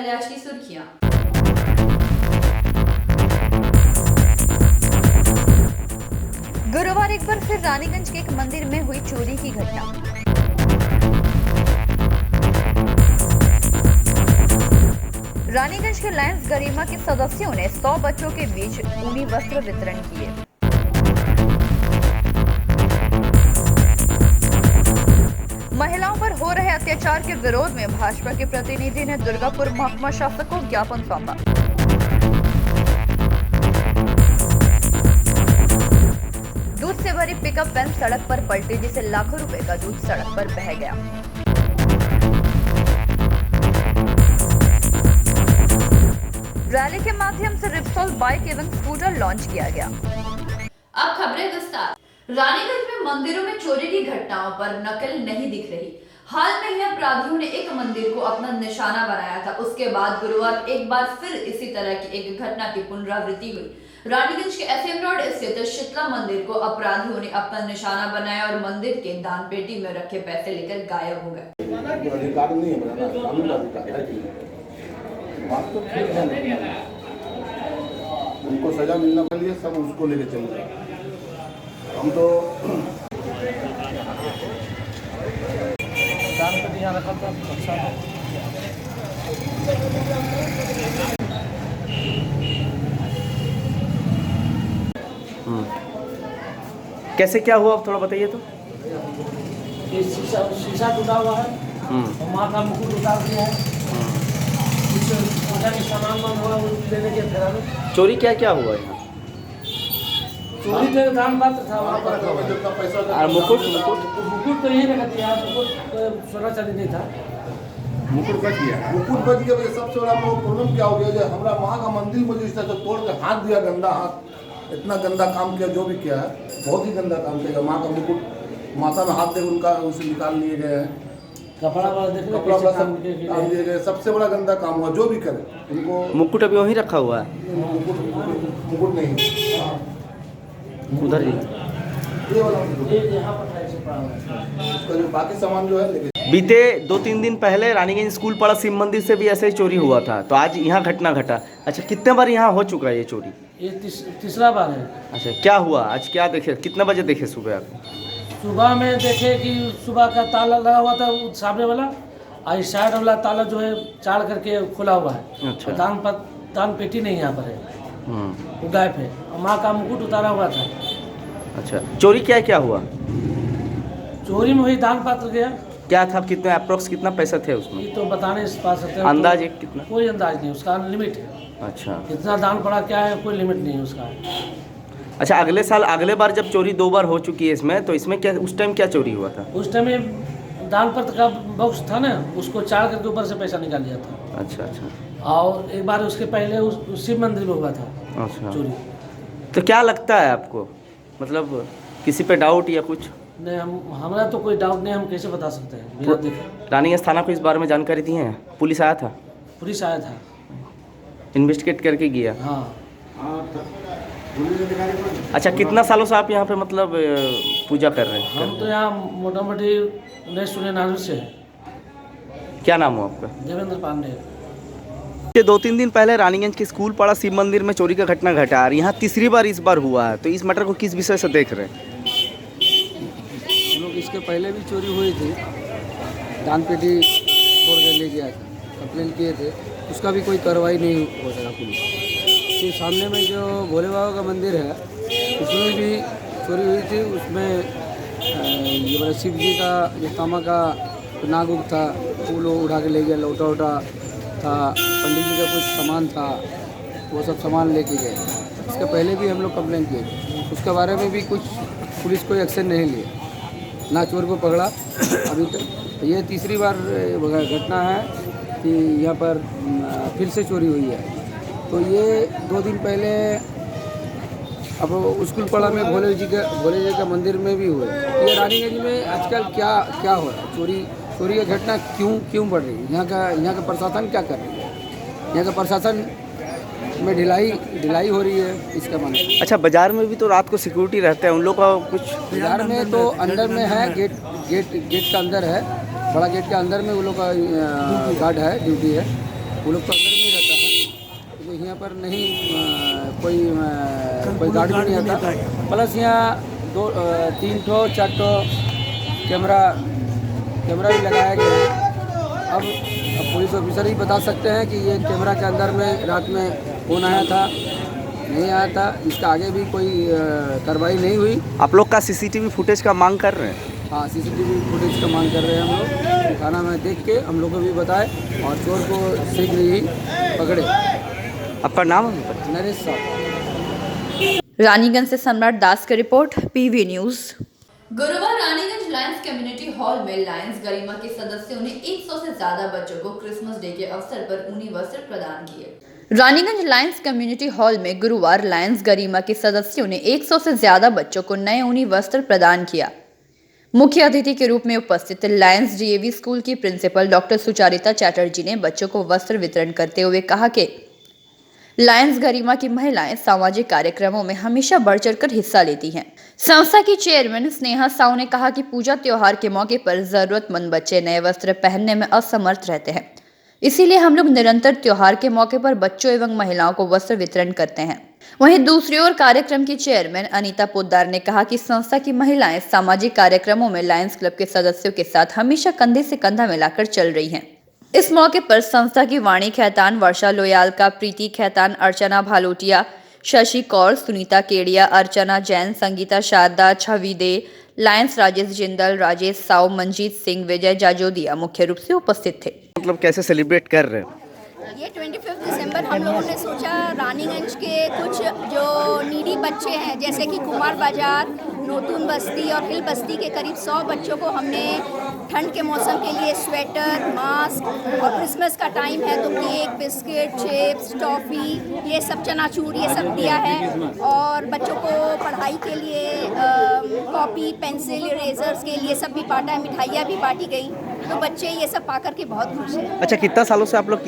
पहले आज की सुर्खियां। गुरुवार एक बार फिर रानीगंज के एक मंदिर में हुई चोरी की घटना। रानीगंज के लायंस गरिमा के सदस्यों ने 100 बच्चों के बीच ऊनी वस्त्र वितरण किए। महिलाओं पर हो रहे अत्याचार के विरोध में भाजपा के प्रतिनिधि ने दुर्गापुर महकुमा शासक को ज्ञापन सौंपा। दूध से भरी पिकअप वैन सड़क पर पलटी, जिससे लाखों रुपए का दूध सड़क पर बह गया। रैली के माध्यम से रिप्सोल बाइक एवं स्कूटर लॉन्च किया गया। अब खबरें विस्तार। रानीगंज में मंदिरों में चोरी की घटनाओं पर नकल नहीं दिख रही। हाल में ही अपराधियों ने एक मंदिर को अपना निशाना बनाया था। उसके बाद गुरुवार एक बार फिर इसी तरह की एक घटना की पुनरावृत्ति हुई। रानीगंज के एफएम रोड स्थित शीतला मंदिर को अपराधियों ने अपना निशाना बनाया और मंदिर के दान पेटी में रखे पैसे लेकर गायब हो गए। अधिकार नहीं है, कानून का अधिकार है। बात तो ठीक है, उनको सजा मिलना चाहिए, सब उसको लेके चल रहे। हम तो दान पे ध्यान रखा तो अच्छा है। कैसे क्या हुआ थोड़ा बताइए तो। ये शीशा टूटा हुआ है और माँ का मुकुट उतार दिया है। कुछ पूजा के सामान हुआ लेने के फेरा में। चोरी क्या क्या हुआ यहाँ? चोरी तो दान पात्र था वहाँ पर। और मुकुट मुकुट तो यही रखा था, मुकुट सोना चांदी नहीं था। मुकुट बच गया, मुकुट बच गया। सबसे बड़ा प्रॉब्लम क्या हो गया, जो हमारा वहाँ का मंदिर को जिस तरह से तोड़ के हाथ दिया, गंदा हाथ, इतना गंदा काम किया, जो भी किया है बहुत ही गंदा काम किया। माँ का मुकुट माथा में हाथ दे उनका उसे निकाल लिए गए हैं, कपड़ा देख लो, कपड़ा काम दिए गए। सबसे बड़ा गंदा काम हुआ, जो भी करे उनको। मुकुट अभी वहीं रखा हुआ है, मुकुट नहीं उधर ही। ये वाला यहाँ पर उसका जो बाकी सामान जो है लेके। बीते 2-3 दिन पहले रानीगंज स्कूल पाड़ा शिव मंदिर से भी ऐसे ही चोरी हुआ था, तो आज यहाँ घटना घटा। अच्छा, कितने बार यहाँ हो चुका है ये चोरी? ये तीसरा बार है। अच्छा, क्या हुआ आज? क्या देखे, कितने बजे देखे सुबह आप? सुबह में देखे कि सुबह का ताला लगा हुआ था सामने वाला, और साइड वाला ताला जो है चाड़ करके खुला हुआ है। अच्छा। दान पेटी नहीं यहाँ पर है, वो गायब है। और माँ का मुकुट उतारा हुआ था। अच्छा, चोरी क्या क्या हुआ? चोरी में वही दान पात्र गया। क्या था, कितने अप्रोक्स कितना पैसा थे उसमें? ये तो बताने से पा सकते हैं। अंदाज एक कितना? कोई अंदाज नहीं, उसका लिमिट है। अच्छा, कितना दान पड़ा क्या है, कोई लिमिट नहीं है उसका। अच्छा, अगले बार जब चोरी 2 बार हो चुकी है इसमें, तो इसमें क्या, उस टाइम क्या चोरी हुआ था? उस टाइम में दान पत्र का बॉक्स था ना, उसको चाड़ करके ऊपर से पैसा निकाल लिया था। अच्छा अच्छा। और एक बार उसके पहले उस शिव मंदिर में हुआ था अच्छा, चोरी। तो क्या लगता है आपको, मतलब किसी पे डाउट या कुछ? नहीं, हमारा तो कोई डाउट नहीं, हम कैसे बता सकते हैं बिना देखे। रानीगंज थाना को इस बारे में जानकारी दी है? पुलिस आया था? पुलिस आया था, इन्वेस्टिगेट करके गया? हाँ। अच्छा, कितना सालों से आप यहाँ पे मतलब पूजा कर रहे हैं? हम तो यहाँ मोटा मोटी 1999 से है। क्या नाम हो आपका? देवेंद्र पांडे। 2-3 दिन पहले रानीगंज के स्कूल पाड़ा शिव मंदिर में चोरी का घटना घटा, और यहाँ तीसरी बार इस बार हुआ है, तो इस मैटर को किस विषय से देख रहे हैं? हम लोग इसके पहले भी चोरी हुई थी, दान पेटी तोड़ के ले गया था, कंप्लेन किए थे, उसका भी कोई कार्रवाई नहीं हो सका पुलिस। इसके सामने में जो भोले बाबा का मंदिर है, उसमें भी चोरी हुई थी। उसमें ये बड़ा शिव जी का जो तामा का नाग उग था, वो लोग उठा के ले गया। लौटा उठा था, पंडित जी का कुछ सामान था, वो सब सामान लेके गए। इसके पहले भी हम लोग कंप्लेन किए थे, उसके बारे में भी कुछ पुलिस कोई एक्शन नहीं लिया, ना चोर को पकड़ा अभी तक। ये तीसरी बार घटना है कि यहाँ पर फिर से चोरी हुई है। तो ये 2 दिन पहले अब स्कूल पाड़ा में भोले जी का मंदिर में भी हुए। ये रानीगंज में आजकल क्या हो रहा है, चोरी की घटना क्यों बढ़ रही है? यहाँ का प्रशासन क्या कर रही है? यहाँ का प्रशासन में ढिलाई हो रही है, इसका मान। अच्छा, बाजार में भी तो रात को सिक्योरिटी रहता है, उन लोग का कुछ? बाजार में तो अंदर में है, गेट का अंदर है, बड़ा गेट के अंदर में वो लोग का गार्ड है, ड्यूटी है। वो लोग तो अंदर में ही रहता है, तो यहाँ पर नहीं कोई गाड़ी भी नहीं आता। प्लस यहाँ 3 ठो 4 ठो कैमरा भी लगाया गया है। अब पुलिस ऑफिसर ही बता सकते हैं कि ये कैमरा के अंदर में रात में कौन आया था, नहीं आया था। इसका आगे भी कोई कार्रवाई नहीं हुई। आप लोग का सीसीटीवी फुटेज का मांग कर रहे हैं? हाँ, सीसीटीवी फुटेज का मांग कर रहे हैं हम लोग। थाना में देख के हम लोग को भी बताए और चोर को शीघ्र ही पकड़े। आपका नाम? नरेश साहब। रानीगंज से सम्राट दास की रिपोर्ट, पीवी न्यूज़। गुरुवार रानीगंज लायंस कम्युनिटी हॉल में लायंस गरिमा के सदस्यों ने 100 से ज्यादा बच्चों को क्रिसमस डे के अवसर पर ऊनी वस्त्र प्रदान किए। रानीगंज लायंस कम्युनिटी हॉल में गुरुवार लायंस गरिमा के सदस्यों ने 100 से ज्यादा बच्चों को नए ऊनी वस्त्र प्रदान किया। मुख्य अतिथि के रूप में उपस्थित लायंस डीएवी स्कूल की प्रिंसिपल डॉक्टर सुचारिता चैटर्जी ने बच्चों को वस्त्र वितरण करते हुए कहा कि लायंस गरिमा की महिलाएं सामाजिक कार्यक्रमों में हमेशा बढ़ चढ़कर हिस्सा लेती हैं। संस्था की चेयरमैन स्नेहा साहू ने कहा कि पूजा त्योहार के मौके पर जरूरतमंद बच्चे नए वस्त्र पहनने में असमर्थ रहते हैं, इसीलिए हम लोग निरंतर त्योहार के मौके पर बच्चों एवं महिलाओं को वस्त्र वितरण करते हैं। वहीं दूसरी ओर कार्यक्रम की चेयरमैन अनीता पोद्दार ने कहा कि संस्था की महिलाएं सामाजिक कार्यक्रमों में लायंस क्लब के सदस्यों के साथ हमेशा कंधे से कंधा मिलाकर चल रही हैं। इस मौके पर संस्था की वाणी खैतान, वर्षा लोयालका, प्रीति खैतान, अर्चना भालोटिया, शशि कौर, सुनीता केडिया, अर्चना जैन, संगीता शारदा, छवि दे, लायंस राजेश जिंदल, राजेश साव, मंजीत सिंह, विजय जाजोदिया मुख्य रूप से उपस्थित थे। मतलब कैसे सेलिब्रेट कर रहे हैं? ये 25 दिसंबर हम लोगों ने सोचा रानीगंज के कुछ जो नीडी बच्चे हैं, जैसे कि कुमार बाजार, नोतून बस्ती और हिल बस्ती के करीब 100 बच्चों को हमने ठंड के मौसम के लिए स्वेटर, मास्क और क्रिसमस का टाइम है तो केक, बिस्किट, चिप्स, टॉफ़ी, ये सब चनाचूर ये सब दिया है। और बच्चों को पढ़ाई के लिए कॉपी, पेंसिल, इरेजर्स के लिए सब भी बांटा है, मिठाइयाँ भी बांटी गई, तो बच्चे ये सब पा करके बहुत खुश हैं। अच्छा, कितना सालों से आप लोग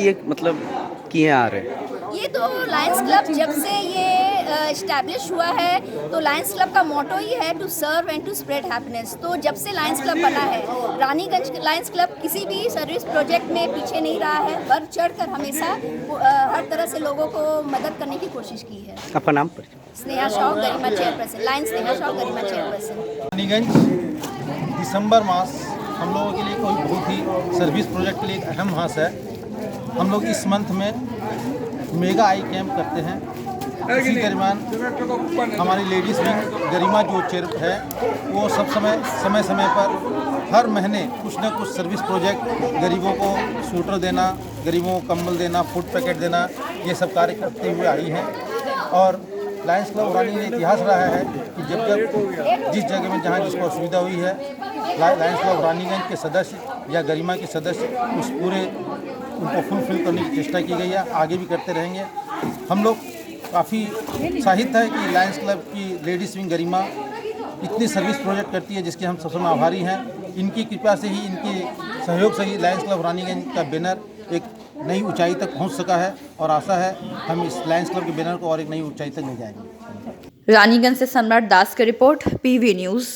किए आ रहे हैं? ये तो लायंस क्लब जब से ये इस्टेब्लिश हुआ है तो लायंस क्लब का मोटो ही है to serve and to spread happiness. तो जब से लायंस क्लब बना है, रानीगंज लायंस क्लब किसी भी सर्विस प्रोजेक्ट में पीछे नहीं रहा है, बढ़ चढ़कर हमेशा हर तरह से लोगों को मदद करने की कोशिश की है। आपका नाम पर? स्नेहा शाह, गरिमा चेयरपर्सन, लायंस स्नेहा शाह, गरिमा चेयरपर्सन। रानीगंज दिसंबर मास हम लोगों के लिए कोई बहुत ही सर्विस प्रोजेक्ट के लिए एक अहम मास है। हम लोग इस मंथ में मेगा आई कैंप करते हैं। इसी दरमियान हमारी लेडीज़ विंग गरिमा जो चेयर है वो समय समय पर हर महीने कुछ न कुछ सर्विस प्रोजेक्ट, गरीबों को स्वेटर देना, गरीबों को कंबल देना, फूड पैकेट देना, ये सब कार्य करते हुए आई हैं। और लायंस क्लब रानी ने इतिहास रहा है कि जब जिस जगह में जहाँ जिसको असुविधा हुई है, लायंस क्लब रानीगंज के सदस्य या गरिमा के सदस्य उस पूरे उनको फुलफिल करने की चेष्टा की गई है, आगे भी करते रहेंगे। हम लोग काफ़ी उत्साहित है कि लायंस क्लब की लेडीज़ विंग गरिमा इतनी सर्विस प्रोजेक्ट करती है, जिसके हम सबसे आभारी हैं। इनकी कृपा से ही, इनके सहयोग से ही लायंस क्लब रानीगंज का बैनर एक नई ऊंचाई तक पहुंच सका है और आशा है हम इस लायंस क्लब के बैनर को और एक नई ऊंचाई तक ले जाएंगे। रानीगंज से सम्राट दास की रिपोर्ट, पीवी न्यूज़।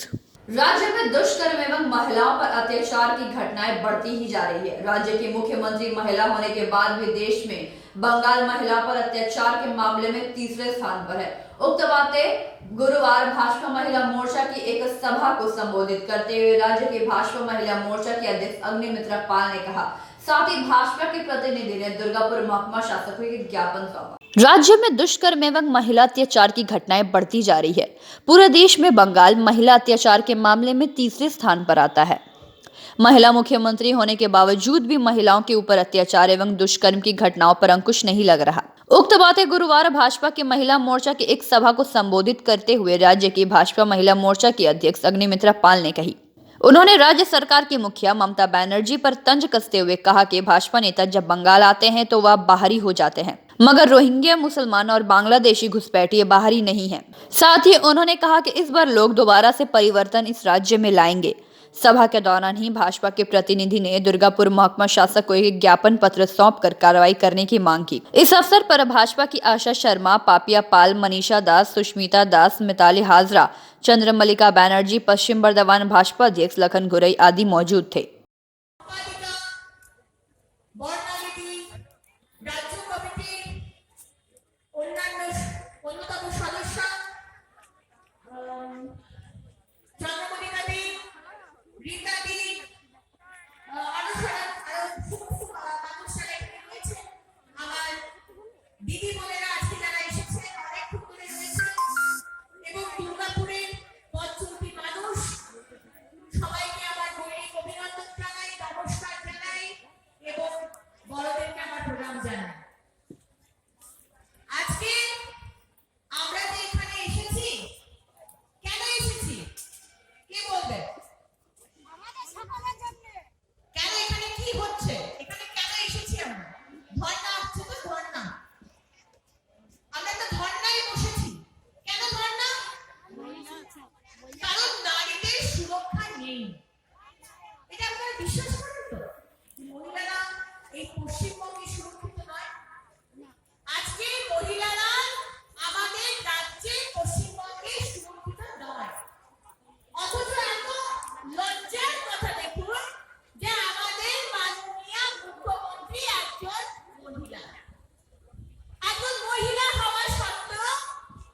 राज्य में दुष्कर्म एवं महिलाओं पर अत्याचार की घटनाएं बढ़ती ही जा रही है। राज्य की मुख्यमंत्री महिला होने के बाद भी देश में बंगाल महिला पर अत्याचार के मामले में तीसरे स्थान पर है। उक्त बातें गुरुवार भाजपा महिला मोर्चा की एक सभा को संबोधित करते हुए राज्य के भाजपा महिला मोर्चा के अध्यक्ष अग्निमित्रा पाल ने कहा। साथ ही भाजपा के प्रतिनिधि ने दुर्गापुर महकुमा शासक को एक ज्ञापन सौंपा। राज्य में दुष्कर्म एवं महिला अत्याचार की घटनाएं बढ़ती जा रही है। पूरे देश में बंगाल महिला अत्याचार के मामले में तीसरे स्थान पर आता है। महिला मुख्यमंत्री होने के बावजूद भी महिलाओं के ऊपर अत्याचार एवं दुष्कर्म की घटनाओं पर अंकुश नहीं लग रहा। उक्त बातें गुरुवार भाजपा के महिला मोर्चा की एक सभा को संबोधित करते हुए राज्य की भाजपा महिला मोर्चा की अध्यक्ष अग्निमित्रा पाल ने कही। उन्होंने राज्य सरकार की मुखिया ममता बनर्जी पर तंज कसते हुए कहा कि भाजपा नेता जब बंगाल आते हैं तो वह बाहरी हो जाते हैं, मगर रोहिंग्या, मुसलमान और बांग्लादेशी घुसपैठिए बाहरी नहीं हैं। साथ ही उन्होंने कहा कि इस बार लोग दोबारा से परिवर्तन इस राज्य में लाएंगे। सभा के दौरान ही भाजपा के प्रतिनिधि ने दुर्गापुर महकुमा शासक को एक ज्ञापन पत्र सौंपकर कार्रवाई करने की मांग की। इस अवसर पर भाजपा की आशा शर्मा, पापिया पाल, मनीषा दास, सुष्मिता दास, मिताली हाजरा, चंद्रमल्लिका बनर्जी, पश्चिम बर्धमान भाजपा अध्यक्ष लखन गुरई आदि मौजूद थे। অন্যান্য অন্যতম সদস্য চন্দ্রমণিকা দি, রীতা দি, আরো সমস্ত মানুষরা এখানে রয়েছে। আমার দিদি বোনেরা আজকে যারা এসেছে অনেকক্ষণ ধরে রয়েছে, এবং দুর্গাপুরের পঞ্চমী মানুষ সবাইকে আমার গৈরিক অভিনন্দন জানাই, নমস্কার জানাই এবং বড়দেরকে আমার প্রণাম জানাই। আজকে আমরা যে এখানে এসেছি, কেন এসেছি কে বলবে? কেন এখানে কি হচ্ছে, এখানে কেন এসেছি আমরা? ধর্ণা হচ্ছে তো, ধর্ণা। আমরা তো ধর্ণায় বসেছি। কেন ধর্ণা? কারণ নারীদের সুরক্ষা নেই। এটা আপনারা বিশ্বাস করেন তো? মহিলারা এই পশ্চিমবঙ্গে সুরক্ষিত নয়। আজকে মহিলারা আমাদের রাজ্যে পশ্চিমবঙ্গে সুরক্ষিত নয়। অথচ এত লজ্জার কথা দেখুন যে আমাদের মাননীয় মুখ্যমন্ত্রী একজন মহিলা। একজন মহিলা হওয়া সত্ত্বেও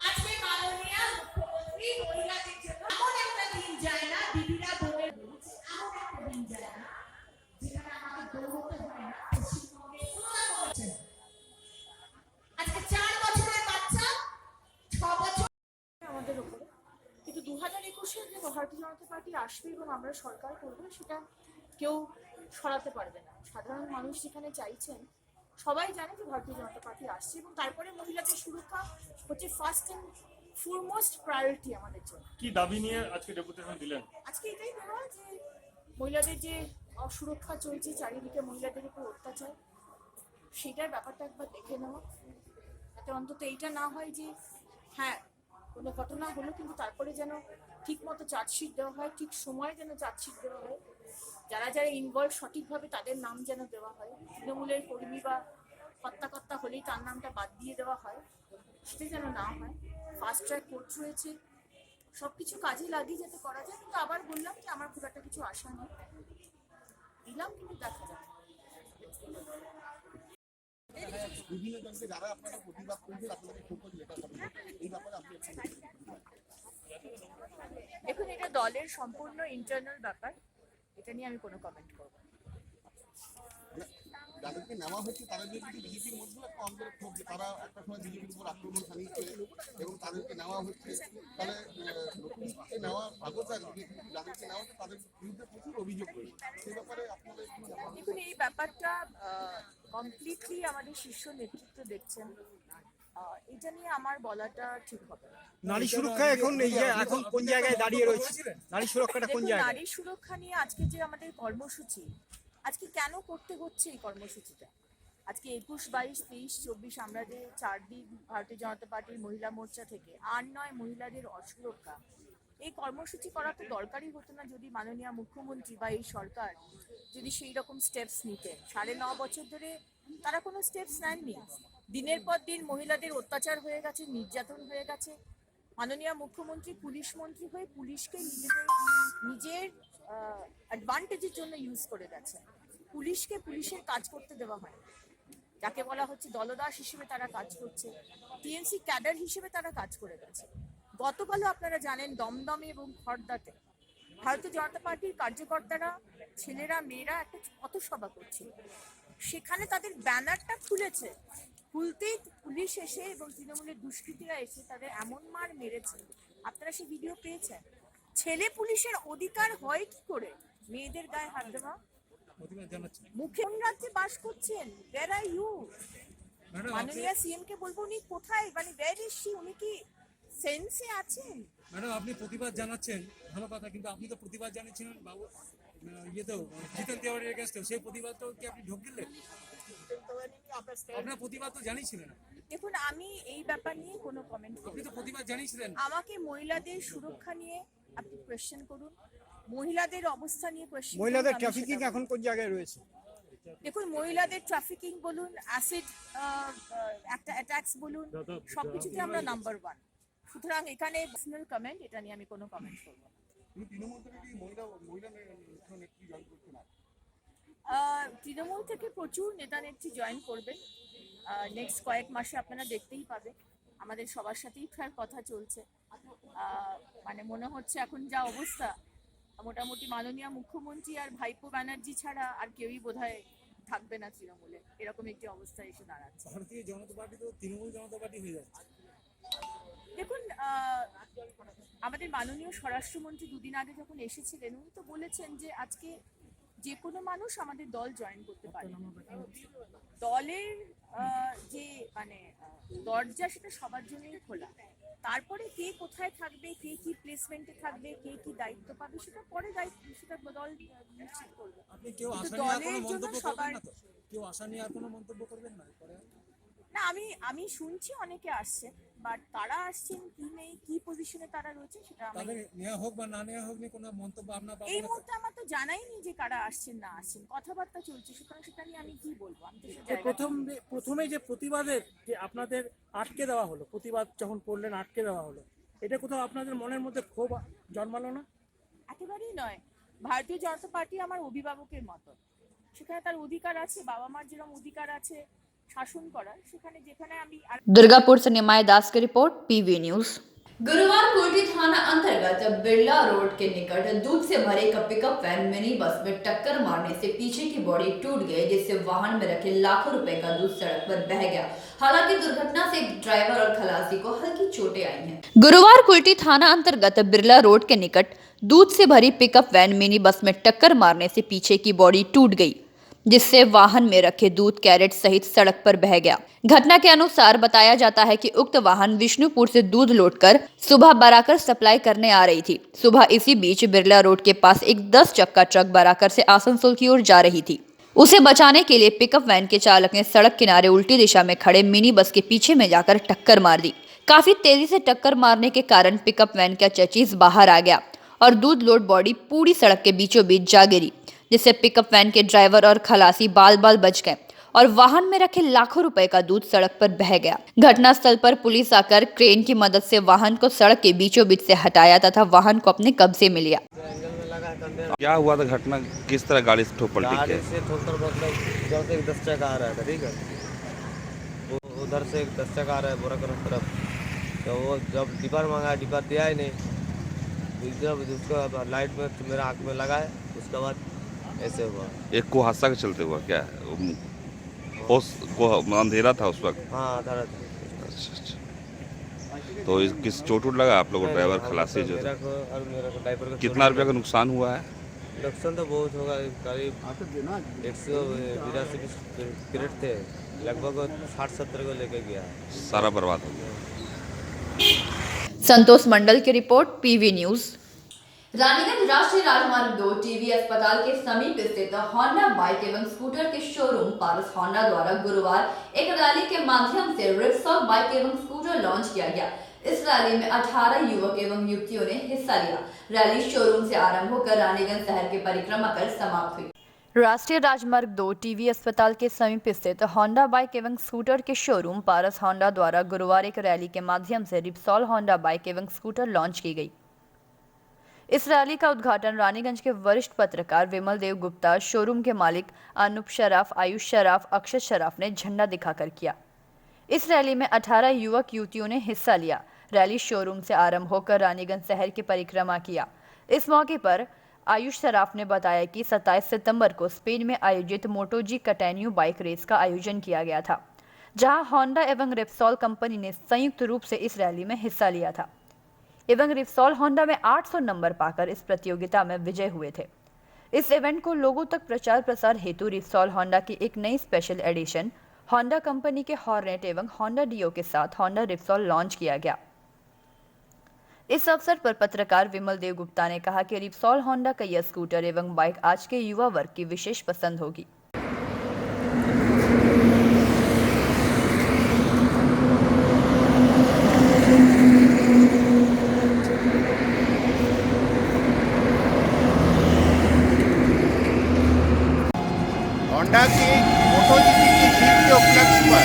আজকে মাননীয় মুখ্যমন্ত্রী মহিলাদের জন্য এমন একটা দিন যায় না, দিদিরা বোনের বলছে, এমন একটা দিন যায় না যেখানে আমাদের দৌড়তে হয় না পশ্চিমবঙ্গে কোনো না কোনো কিছু। আজকে 4 বছরের বাচ্চা 6 বছর আমাদের উপরে, কিন্তু 2021-এ যে ভারতীয় জনতা পার্টি আসবে এবং আমরা সরকার করবো সেটা কেউ সরাতে পারবে না। সাধারণ মানুষ যেখানে চাইছেন, সবাই জানে যে ভারতীয় জনতা পার্টি আসছে, এবং তারপরে মহিলাদের সুরক্ষা হচ্ছে ফার্স্ট অ্যান্ড ফরমোস্ট প্রায়োরিটি আমাদের জন্য। কি দাবি নিয়ে আজকে ডেপুটেশন দিলেন? আজকে এটাই দেওয়া যে মহিলাদের যে অসুরক্ষা চলছে, চারিদিকে মহিলাদের উপর অত্যাচার, সেটার ব্যাপারটা একবার দেখে নেওয়া, যাতে অন্তত এইটা না হয় যে হ্যাঁ কোনো ঘটনা হলো কিন্তু তারপরে যেন ঠিক মতো চার্জশিট দেওয়া হয়, ঠিক সময়ে যেন চার্জশিট দেওয়া হয়, যারা যারা ইনভলভ সঠিকভাবে তাদের নাম যেন দেওয়া হয়। তৃণমূলের কর্মী বা হত্যাকর্তা হলেই তার নামটা বাদ দিয়ে দেওয়া হয়, সেটা যেন না হয়। ফাস্ট ট্র্যাক কোর্ট রয়েছে, সব কিছু কাজে লাগিয়ে যাতে করা যায়। কিন্তু আবার বললাম যে আমার খুব একটা কিছু আশা নেই, দিলাম কিন্তু দেখা যাবে। বিভিন্ন জনকে যারা আপনারা প্রতিবাদ করেছেন আপনাদের ফোকাস লেখা হবে এই ব্যাপারে আপনি দেখুন, এটা দলের সম্পূর্ণ ইন্টারনাল ব্যাপার, এটা নিয়ে আমি কোনো কমেন্ট করব না। যাদেরকে নেওয়া হচ্ছে তাদের যদি বিজেপির মধ্যে একটা অন্তর ক্ষোভ যে তারা একটা সময় বিজেপির উপর আক্রমণ চালিয়েছে এবং তাদেরকে নেওয়া হচ্ছে, তাহলে নতুনকে নেওয়া কাগজ আছে কিন্তু যাদেরকে নেওয়া হচ্ছে তাদের বিরুদ্ধে প্রচুর অভিযোগ রয়েছে, সেই ব্যাপারে আপনাদের দেখুন, এই ব্যাপারটা কমপ্লিটলি আমাদের শীর্ষ নেতৃত্ব দেখছেন, এটা নিয়ে আমার বলাটা ঠিক হবে না। নারী সুরক্ষা এখন এখন কোন জায়গায় দাঁড়িয়ে রয়েছে? নারী সুরক্ষাটা কোন জায়গায়? নারী সুরক্ষা নিয়ে আজকে যে আমাদের কর্মসূচি, আজকে কেন করতে হচ্ছে এই কর্মসূচিটা? আজকে 21, 22, 23, 24 আমরা যে 4 দিন ভারতীয় জনতা পার্টির মহিলা মোর্চা থেকে 8-9 মহিলাদের অসুরক্ষা, এই কর্মসূচি করা তো দরকারই হতো না যদি মাননীয় মুখ্যমন্ত্রী বা এই সরকার যদি সেই রকম স্টেপস নিতেন। 9.5 বছর ধরে তারা কোনো স্টেপস নেননি। দিনের পর দিন মহিলাদের অত্যাচার হয়ে গেছে, নির্যাতন হয়ে গেছে। মাননীয় মুখ্যমন্ত্রী পুলিশ মন্ত্রী হয়ে পুলিশকে নিজের অ্যাডভান্টেজের জন্য ইউজ করে গেছে। পুলিশকে পুলিশের কাজ করতে দেওয়া হয়, যাকে বলা হচ্ছে দলদাস হিসেবে তারা কাজ করছে, টিএমসি ক্যাডার হিসেবে তারা কাজ করে গেছে। গতকালও আপনারা জানেন দমদমে এবং খড়দাতে ভারতীয় জনতা পার্টির কার্যকর্তারা, ছেলেরা মেয়েরা একটা পথসভা করছিল, সেখানে তাদের ব্যানারটা খুলেছে, খুলতেই পুলিশ এসে এবং তৃণমূলের দুষ্কৃতীরা এসে তাদের এমন মার মেরেছে, আপনারা সেই ভিডিও পেয়েছেন। ছেলে পুলিশের অধিকার হয় কি করে মেয়েদের গায়ে হাত দেওয়া? মুখে কোন রাজ্যে বাস করছেন? Where are you? মাননীয় সিএম কে বলবো উনি কোথায়, মানে ওয়্যার ইজ শি? উনি কি সেন্সে আছেন? ম্যাডাম, আপনি প্রতিবাদ জানাচ্ছেন, ভালো কথা, কিন্তু আপনি তো প্রতিবাদ জানিয়েছিলেন বাবু ইয়েতেও, জিতেন তেওয়ারির এগেইনস্টে, সেই প্রতিবাদটাও কি আপনি ঢোক দিলেন? আপনার প্রতিবাদ তো জানিয়েছিলেন। দেখুন, আমি এই ব্যাপার নিয়ে কোনো কমেন্ট করি। আপনি তো প্রতিবাদ জানিয়েছিলেন। আমাকে মহিলাদের সুরক্ষা নিয়ে আপনি কোয়েশ্চেন করুন, মহিলাদের অবস্থা নিয়ে কোয়েশ্চেন। মহিলাদের ট্রাফিকিং এখন কোন জায়গায় রয়েছে? দেখুন, মহিলাদের ট্রাফিকিং বলুন, অ্যাসিড একটা অ্যাটাকস বলুন, সবকিছুতে আমরা নাম্বার 1। সুতরাং এখানে পার্সোনাল কমেন্ট, এটা নিয়ে আমি কোনো কমেন্ট করব না। তৃণমূল থেকে প্রচুর নেতা নেত্রী জয়েন করবেন, নেক্সট কয়েক মাসে আপনারা দেখতেই পাবে আমাদের সবার সাথেই ফের কথা চলছে। মানে মনে হচ্ছে এখন যা অবস্থা, মোটামুটি মাননীয় মুখ্যমন্ত্রী আর ভাইপো ব্যানার্জি ছাড়া আর কেউই বোধহয় থাকবে না তৃণমূলে, এরকম একটি অবস্থা এসে দাঁড়াচ্ছে। ভারতীয় জনতা পার্টি তো তৃণমূল জনতা পার্টি হয়ে যাচ্ছে। দেখুন, আমাদের মাননীয় স্বরাষ্ট্রমন্ত্রী দুদিন আগে যখন এসেছিলেন উনি তো বলেছেন যে আজকে যে কোনো মানুষ আমাদের দল জয়েন করতে পারে। দলের যে মানে দরজা সেটা সবার জন্যই খোলা। তারপরে কে কোথায় থাকবে, কে কি প্লেসমেন্টে থাকবে, কে কি দায়িত্ব পাবে সেটা পরে সেটা দল নিশ্চিত করবে। আপনি কেউ আশা নিয়ে আর কোনো মন্তব্য করবেন না তো? কেউ আশা নিয়ে আর কোনো মন্তব্য করবেন না পরে? না, আমি শুনছি অনেকে আসছে, বাট তারা আসছেন কি নেই, কি পজিশনে তারা রয়েছে সেটা তাদের নেওয়া হোক বা না নেওয়া হোক নিয়ে কোনো মন্তব্য আপনার এই মুহূর্তে আমার তো জানাই নেই যে কারা আসছেন না আসছেন, কথাবার্তা চলছে, সুতরাং সেটা নিয়ে আমি কি বলবো। আমি তো প্রথমে যে প্রতিবাদের যে আপনাদের আটকে দেওয়া হলো, প্রতিবাদ যখন করলেন আটকে দেওয়া হলো, এটা কোথাও আপনাদের মনের মধ্যে ক্ষোভ জন্মালো না? একেবারেই নয়। ভারতীয় জনতা পার্টি আমার অভিভাবকের মতো, সেখানে তার অধিকার আছে, বাবা মার যেরকম অধিকার আছে শাসন করার, সেখানে যেখানে আমি दुर्गापुर से निमाय दास की रिपोर्ट, पीवी न्यूज। गुरुवार कोटी थाना अंतर्गत बिरला रोड के निकट दूध से भरे एक पिकअप वैन मिनी बस में टक्कर मारने से पीछे की बॉडी टूट गई, जिससे वाहन में रखे लाखों रुपए का दूध सड़क पर बह गया। हालांकि दुर्घटना से एक ड्राइवर और खलासी को हल्की चोटें आई हैं। गुरुवार कुल्टी थाना अंतर्गत बिरला रोड के निकट दूध से भरी पिकअप वैन मिनी बस में टक्कर मारने से पीछे की बॉडी टूट गई, जिससे वाहन में रखे दूध कैरेट सहित सड़क पर बह गया। घटना के अनुसार बताया जाता है कि उक्त वाहन विष्णुपुर से दूध लोडकर सुबह बराकर सप्लाई करने आ रही थी। सुबह इसी बीच बिरला रोड के पास एक 10 चक्का ट्रक बराकर से आसनसोल की ओर जा रही थी। उसे बचाने के लिए पिकअप वैन के चालक ने सड़क किनारे उल्टी दिशा में खड़े मिनी बस के पीछे में जाकर टक्कर मार दी। काफी तेजी से टक्कर मारने के कारण पिकअप वैन का चचीस बाहर आ गया और दूध लोड बॉडी पूरी सड़क के बीचों बीच जा गिरी, जिससे पिकअप वैन के ड्राइवर और खलासी बाल बाल बच गए और वाहन में रखे लाखों रुपए का दूध सड़क पर बह गया। घटनास्थल पर पुलिस आकर क्रेन की मदद से वाहन को सड़क के बीचों बीच से हटाया तथा वाहन को अपने कब्जे में लिया। क्या हुआ था घटना, किस तरह गाड़ी से ठोक पलटी? गाड़ी से ठोकर मतलब इधर से एक 10 चक्का आ रहा था, ठीक है, वो उधर से एक 10 चक्का आ रहा है बोराकर तरफ, तो वो जब डिपर मंगाया, डिपर दिया ही नहीं, जब उसका लाइट में मेरा आँख में लगा है, उसके बाद ऐसे हुआ। एक को हादसा के चलते हुआ क्या? को अंधेरा था उस वक्त? हाँ, अंधेरा था। अच्छा। तो किस चोट वोट लगा आप लोगों को, ड्राइवर खलासी जो मेरा को ड्राइवर को कितना रुपया का नुकसान हुआ है? नुकसान तो बहुत होगा, करीब 182 क्रेट थे, लगभग 60-70 को लेके गया, सारा बर्बाद हो गया। संतोष मंडल की रिपोर्ट, पीवी न्यूज। रानीगंज राष्ट्रीय राजमार्ग 2 टीवी अस्पताल के समीप स्थित होंडा बाइक एवं स्कूटर के शोरूम पारस होंडा द्वारा गुरुवार एक रैली के माध्यम से रिप्सॉल बाइक एवं स्कूटर लॉन्च किया गया। इस रैली में 18 युवक एवं युवतियों ने हिस्सा लिया। रैली शोरूम से आरंभ होकर रानीगंज शहर की परिक्रमा कर समाप्त हुई। राष्ट्रीय राजमार्ग 2 टीवी अस्पताल के समीप स्थित होंडा बाइक एवं स्कूटर के शोरूम पारस होंडा द्वारा गुरुवार एक रैली के माध्यम से रिप्सॉल होंडा बाइक एवं स्कूटर लॉन्च की गई। इस रैली का उद्घाटन रानीगंज के वरिष्ठ पत्रकार विमल देव गुप्ता, शोरूम के मालिक अनूप शराफ, आयुष शराफ, अक्षत शराफ ने झंडा दिखाकर किया। इस रैली में 18 युवक युवतियों ने हिस्सा लिया। रैली शोरूम से आरंभ होकर रानीगंज शहर की परिक्रमा किया। इस मौके पर आयुष शराफ ने बताया कि 27 सितंबर को स्पेन में आयोजित मोटोजी कटैन्यू बाइक रेस का आयोजन किया गया था, जहां होंडा एवं रिप्सॉल कंपनी ने संयुक्त रूप से इस रैली में हिस्सा लिया था एवं रिप्सॉल होंडा में 800 नंबर पाकर इस प्रतियोगिता में विजय हुए थे। इस इवेंट को लोगों तक प्रचार प्रसार हेतु रिप्सॉल होंडा की एक नई स्पेशल एडिशन होंडा कंपनी के हॉर्नेट एवं होंडा डियो के साथ होंडा रिप्सॉल लॉन्च किया गया। इस अवसर पर पत्रकार विमल देव गुप्ता ने कहा कि रिप्सॉल होंडा का यह स्कूटर एवं बाइक आज के युवा वर्ग की विशेष पसंद होगी। होंडा की मोटोजीपी की जीत के उपलक्ष्य पर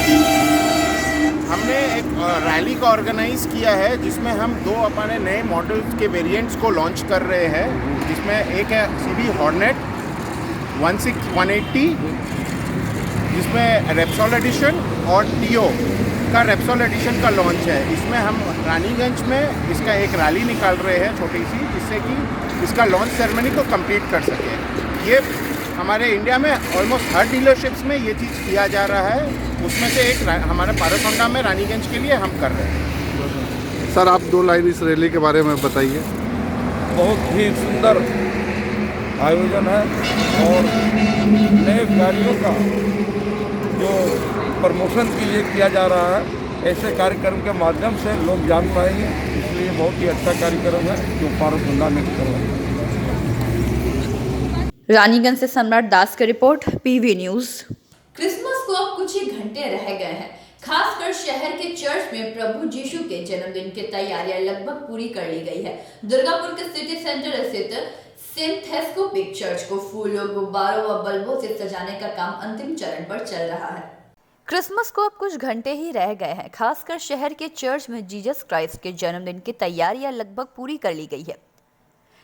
हमने एक रैली का ऑर्गेनाइज किया है, जिसमें हम 2 अपने नए मॉडल्स के वेरिएंट्स को लॉन्च कर रहे हैं, जिसमें एक है सीबी हॉर्नेट 180 जिसमें रेप्सोल एडिशन और टीओ का रेप्सोल एडिशन का लॉन्च है। इसमें हम रानीगंज में इसका एक रैली निकाल रहे हैं छोटी सी, जिससे कि इसका लॉन्च सेरेमनी को कंप्लीट कर सकें। ये हमारे इंडिया में ऑलमोस्ट हर डीलरशिप्स में ये चीज़ किया जा रहा है, उसमें से एक हमारे पारसोंडा में रानीगंज के लिए हम कर रहे हैं। सर आप 2 लाइन इस रैली के बारे में बताइए। बहुत ही सुंदर आयोजन है और नए गाड़ियों का जो प्रमोशन के लिए किया जा रहा है, ऐसे कार्यक्रम के माध्यम से लोग जान पाएंगे, इसलिए बहुत ही अच्छा कार्यक्रम है जो पारसोंडा में कर रहे हैं। रानीगंज से सम्राट दास की रिपोर्ट, पीवी न्यूज। क्रिसमस को अब कुछ ही घंटे रह गए हैं। खासकर शहर के चर्च में प्रभु यीशु के जन्मदिन की तैयारियां लगभग पूरी कर ली गई है। दुर्गापुर के सिटी सेंटर स्थित सेंट थेस्कोपिक चर्च को फूलों, गुब्बारों व बल्बों से सजाने का काम अंतिम चरण पर चल रहा है। क्रिसमस को अब कुछ घंटे ही रह गए हैं। खासकर शहर के चर्च में जीसस क्राइस्ट के जन्मदिन की तैयारियां लगभग पूरी कर ली गई है।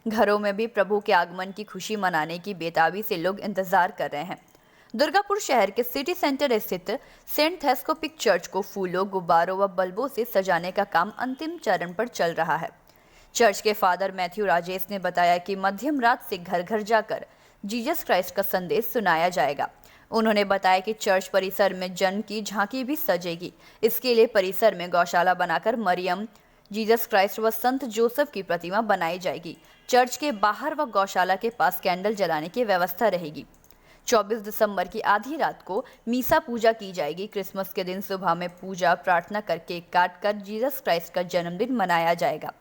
घरों में भी प्रभु के आगमन की खुशी मनाने की बेताबी से लोग इंतजार कर रहे हैं। दुर्गापुर शहर के सिटी सेंटर स्थित सेंट थेस्कोपिक चर्च को फूलों, गुब्बारों व बल्बों से सजाने का काम अंतिम चरण पर चल रहा है। चर्च के फादर मैथ्यू राजेश ने बताया कि मध्यम रात से घर घर जाकर जीसस क्राइस्ट का संदेश सुनाया जाएगा। उन्होंने बताया कि चर्च परिसर में जन्म की झांकी भी सजेगी। इसके लिए परिसर में गौशाला बनाकर मरियम, जीसस क्राइस्ट व संत जोसेफ की प्रतिमा बनाई जाएगी। चर्च के बाहर व गौशाला के पास कैंडल जलाने की व्यवस्था रहेगी। 24 दिसंबर की आधी रात को मीसा पूजा की जाएगी। क्रिसमस के दिन सुबह में पूजा प्रार्थना कर केक काट कर जीसस क्राइस्ट का जन्मदिन मनाया जाएगा।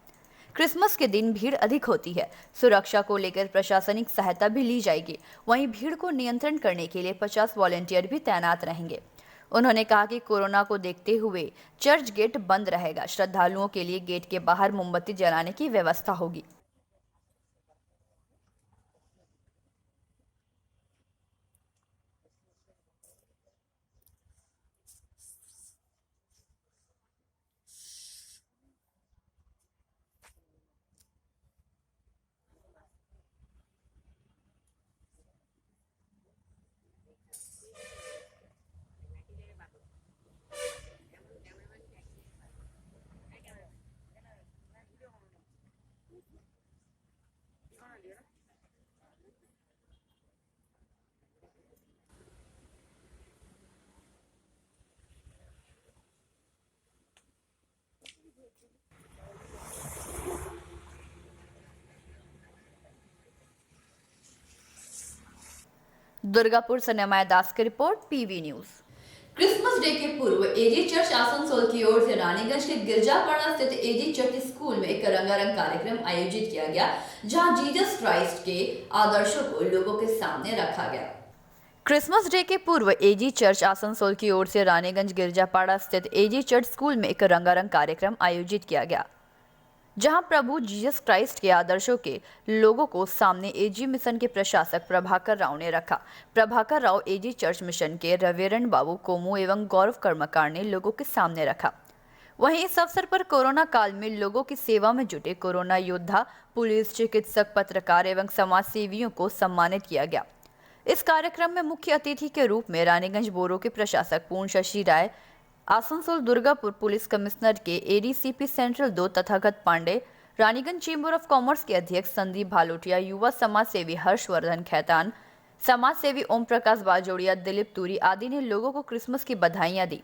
क्रिसमस के दिन भीड़ अधिक होती है। सुरक्षा को लेकर प्रशासनिक सहायता भी ली जाएगी। वहीं भीड़ को नियंत्रण करने के लिए 50 वॉलंटियर भी तैनात रहेंगे। उन्होंने कहा कि कोरोना को देखते हुए चर्च गेट बंद रहेगा। श्रद्धालुओं के लिए गेट के बाहर मोमबत्ती जलाने की व्यवस्था होगी। दुर्गापुर से नमाय दास की report, PV news. Christmas day के पूर्व एजी चर्च आसनसोल की ओर से रानीगंज के गिरजापाड़ा स्थित एजी चर्च स्कूल में एक रंगारंग कार्यक्रम आयोजित किया गया, जहां जीसस क्राइस्ट के आदर्शों को लोगों के सामने रखा गया। क्रिसमस डे के पूर्व एजी चर्च आसनसोल की ओर से रानीगंज गिरजापाड़ा स्थित एजी चर्च स्कूल में एक रंगारंग कार्यक्रम आयोजित किया गया, जहां प्रभु जीसस क्राइस्ट के आदर्शों के लोगों को सामने एजी मिशन के प्रशासक प्रभाकर राव ने रखा। Prabhakar Rao AG church mission के रेवरेंड बाबू कोमू एवं गौरव कर्मकार ने लोगों के सामने रखा। वहीं इस अवसर पर कोरोना काल में लोगों की सेवा में जुटे कोरोना योद्धा, पुलिस, चिकित्सक, पत्रकार एवं समाज सेवियों को सम्मानित किया गया। इस कार्यक्रम में मुख्य अतिथि के रूप में रानीगंज बोरो के प्रशासक पूर्ण शशि राय, आसनसोल दुर्गापुर पुलिस कमिश्नर के ADCP central 2 Tathagata Pandey, Raniganj chamber of commerce के अध्यक्ष संदीप भालोटिया, युवा समाज सेवी हर्षवर्धन खैतान, समाज सेवी ओम प्रकाश बाजोड़िया, दिलीप तुरी आदि ने लोगों को क्रिसमस की बधाइयां दी।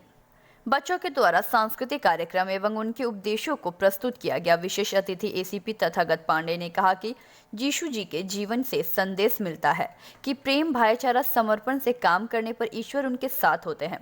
बच्चों के द्वारा सांस्कृतिक कार्यक्रम एवं उनके उपदेशों को प्रस्तुत किया गया। विशेष अतिथि एसीपी तथागत पांडे ने कहा कि यीशु जी के जीवन से संदेश मिलता है कि प्रेम, भाईचारा, समर्पण से काम करने पर ईश्वर उनके साथ होते हैं।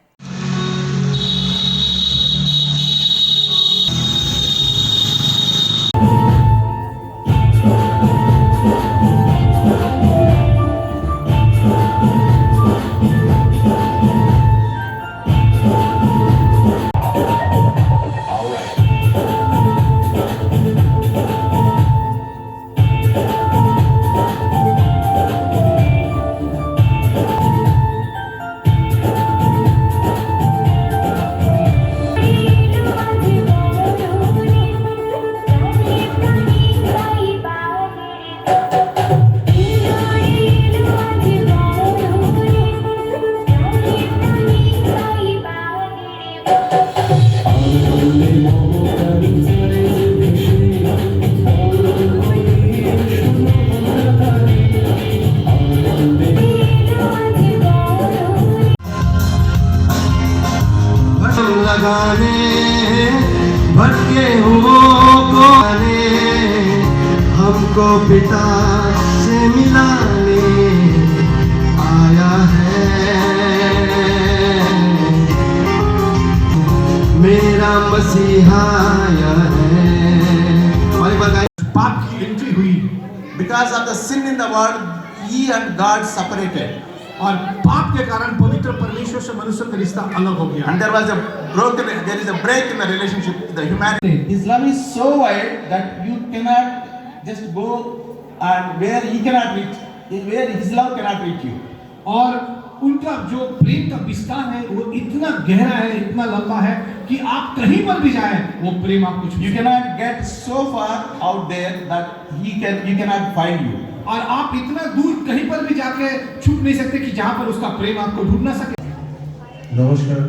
लगाने भटके हुओं को हमको पिता से मिलाने आया है मेरा मसीहा आया है। पाप की एंट्री हुई because of the sin in the world ही एंड गॉड सेपरेटेड और पाप के कारण पवित्र परमेश्वर से मनुष्य का रिश्ता अलग हो गया। And there was a broken, there is a break in the relationship with the humanity. Islam is so wide that you cannot just go and where he cannot reach, where his love cannot reach you. और उनका जो प्रेम का विस्तार है वो इतना गहरा है, इतना लंबा है कि आप कहीं पर भी जाएं वो प्रेम आपको छू। You cannot get so far out there that you cannot find you. और आप इतना दूर कहीं पर भी जाके छुप नहीं सकते कि जहां पर उसका प्रेम आपको ढूंढ ना सके। नमस्कार,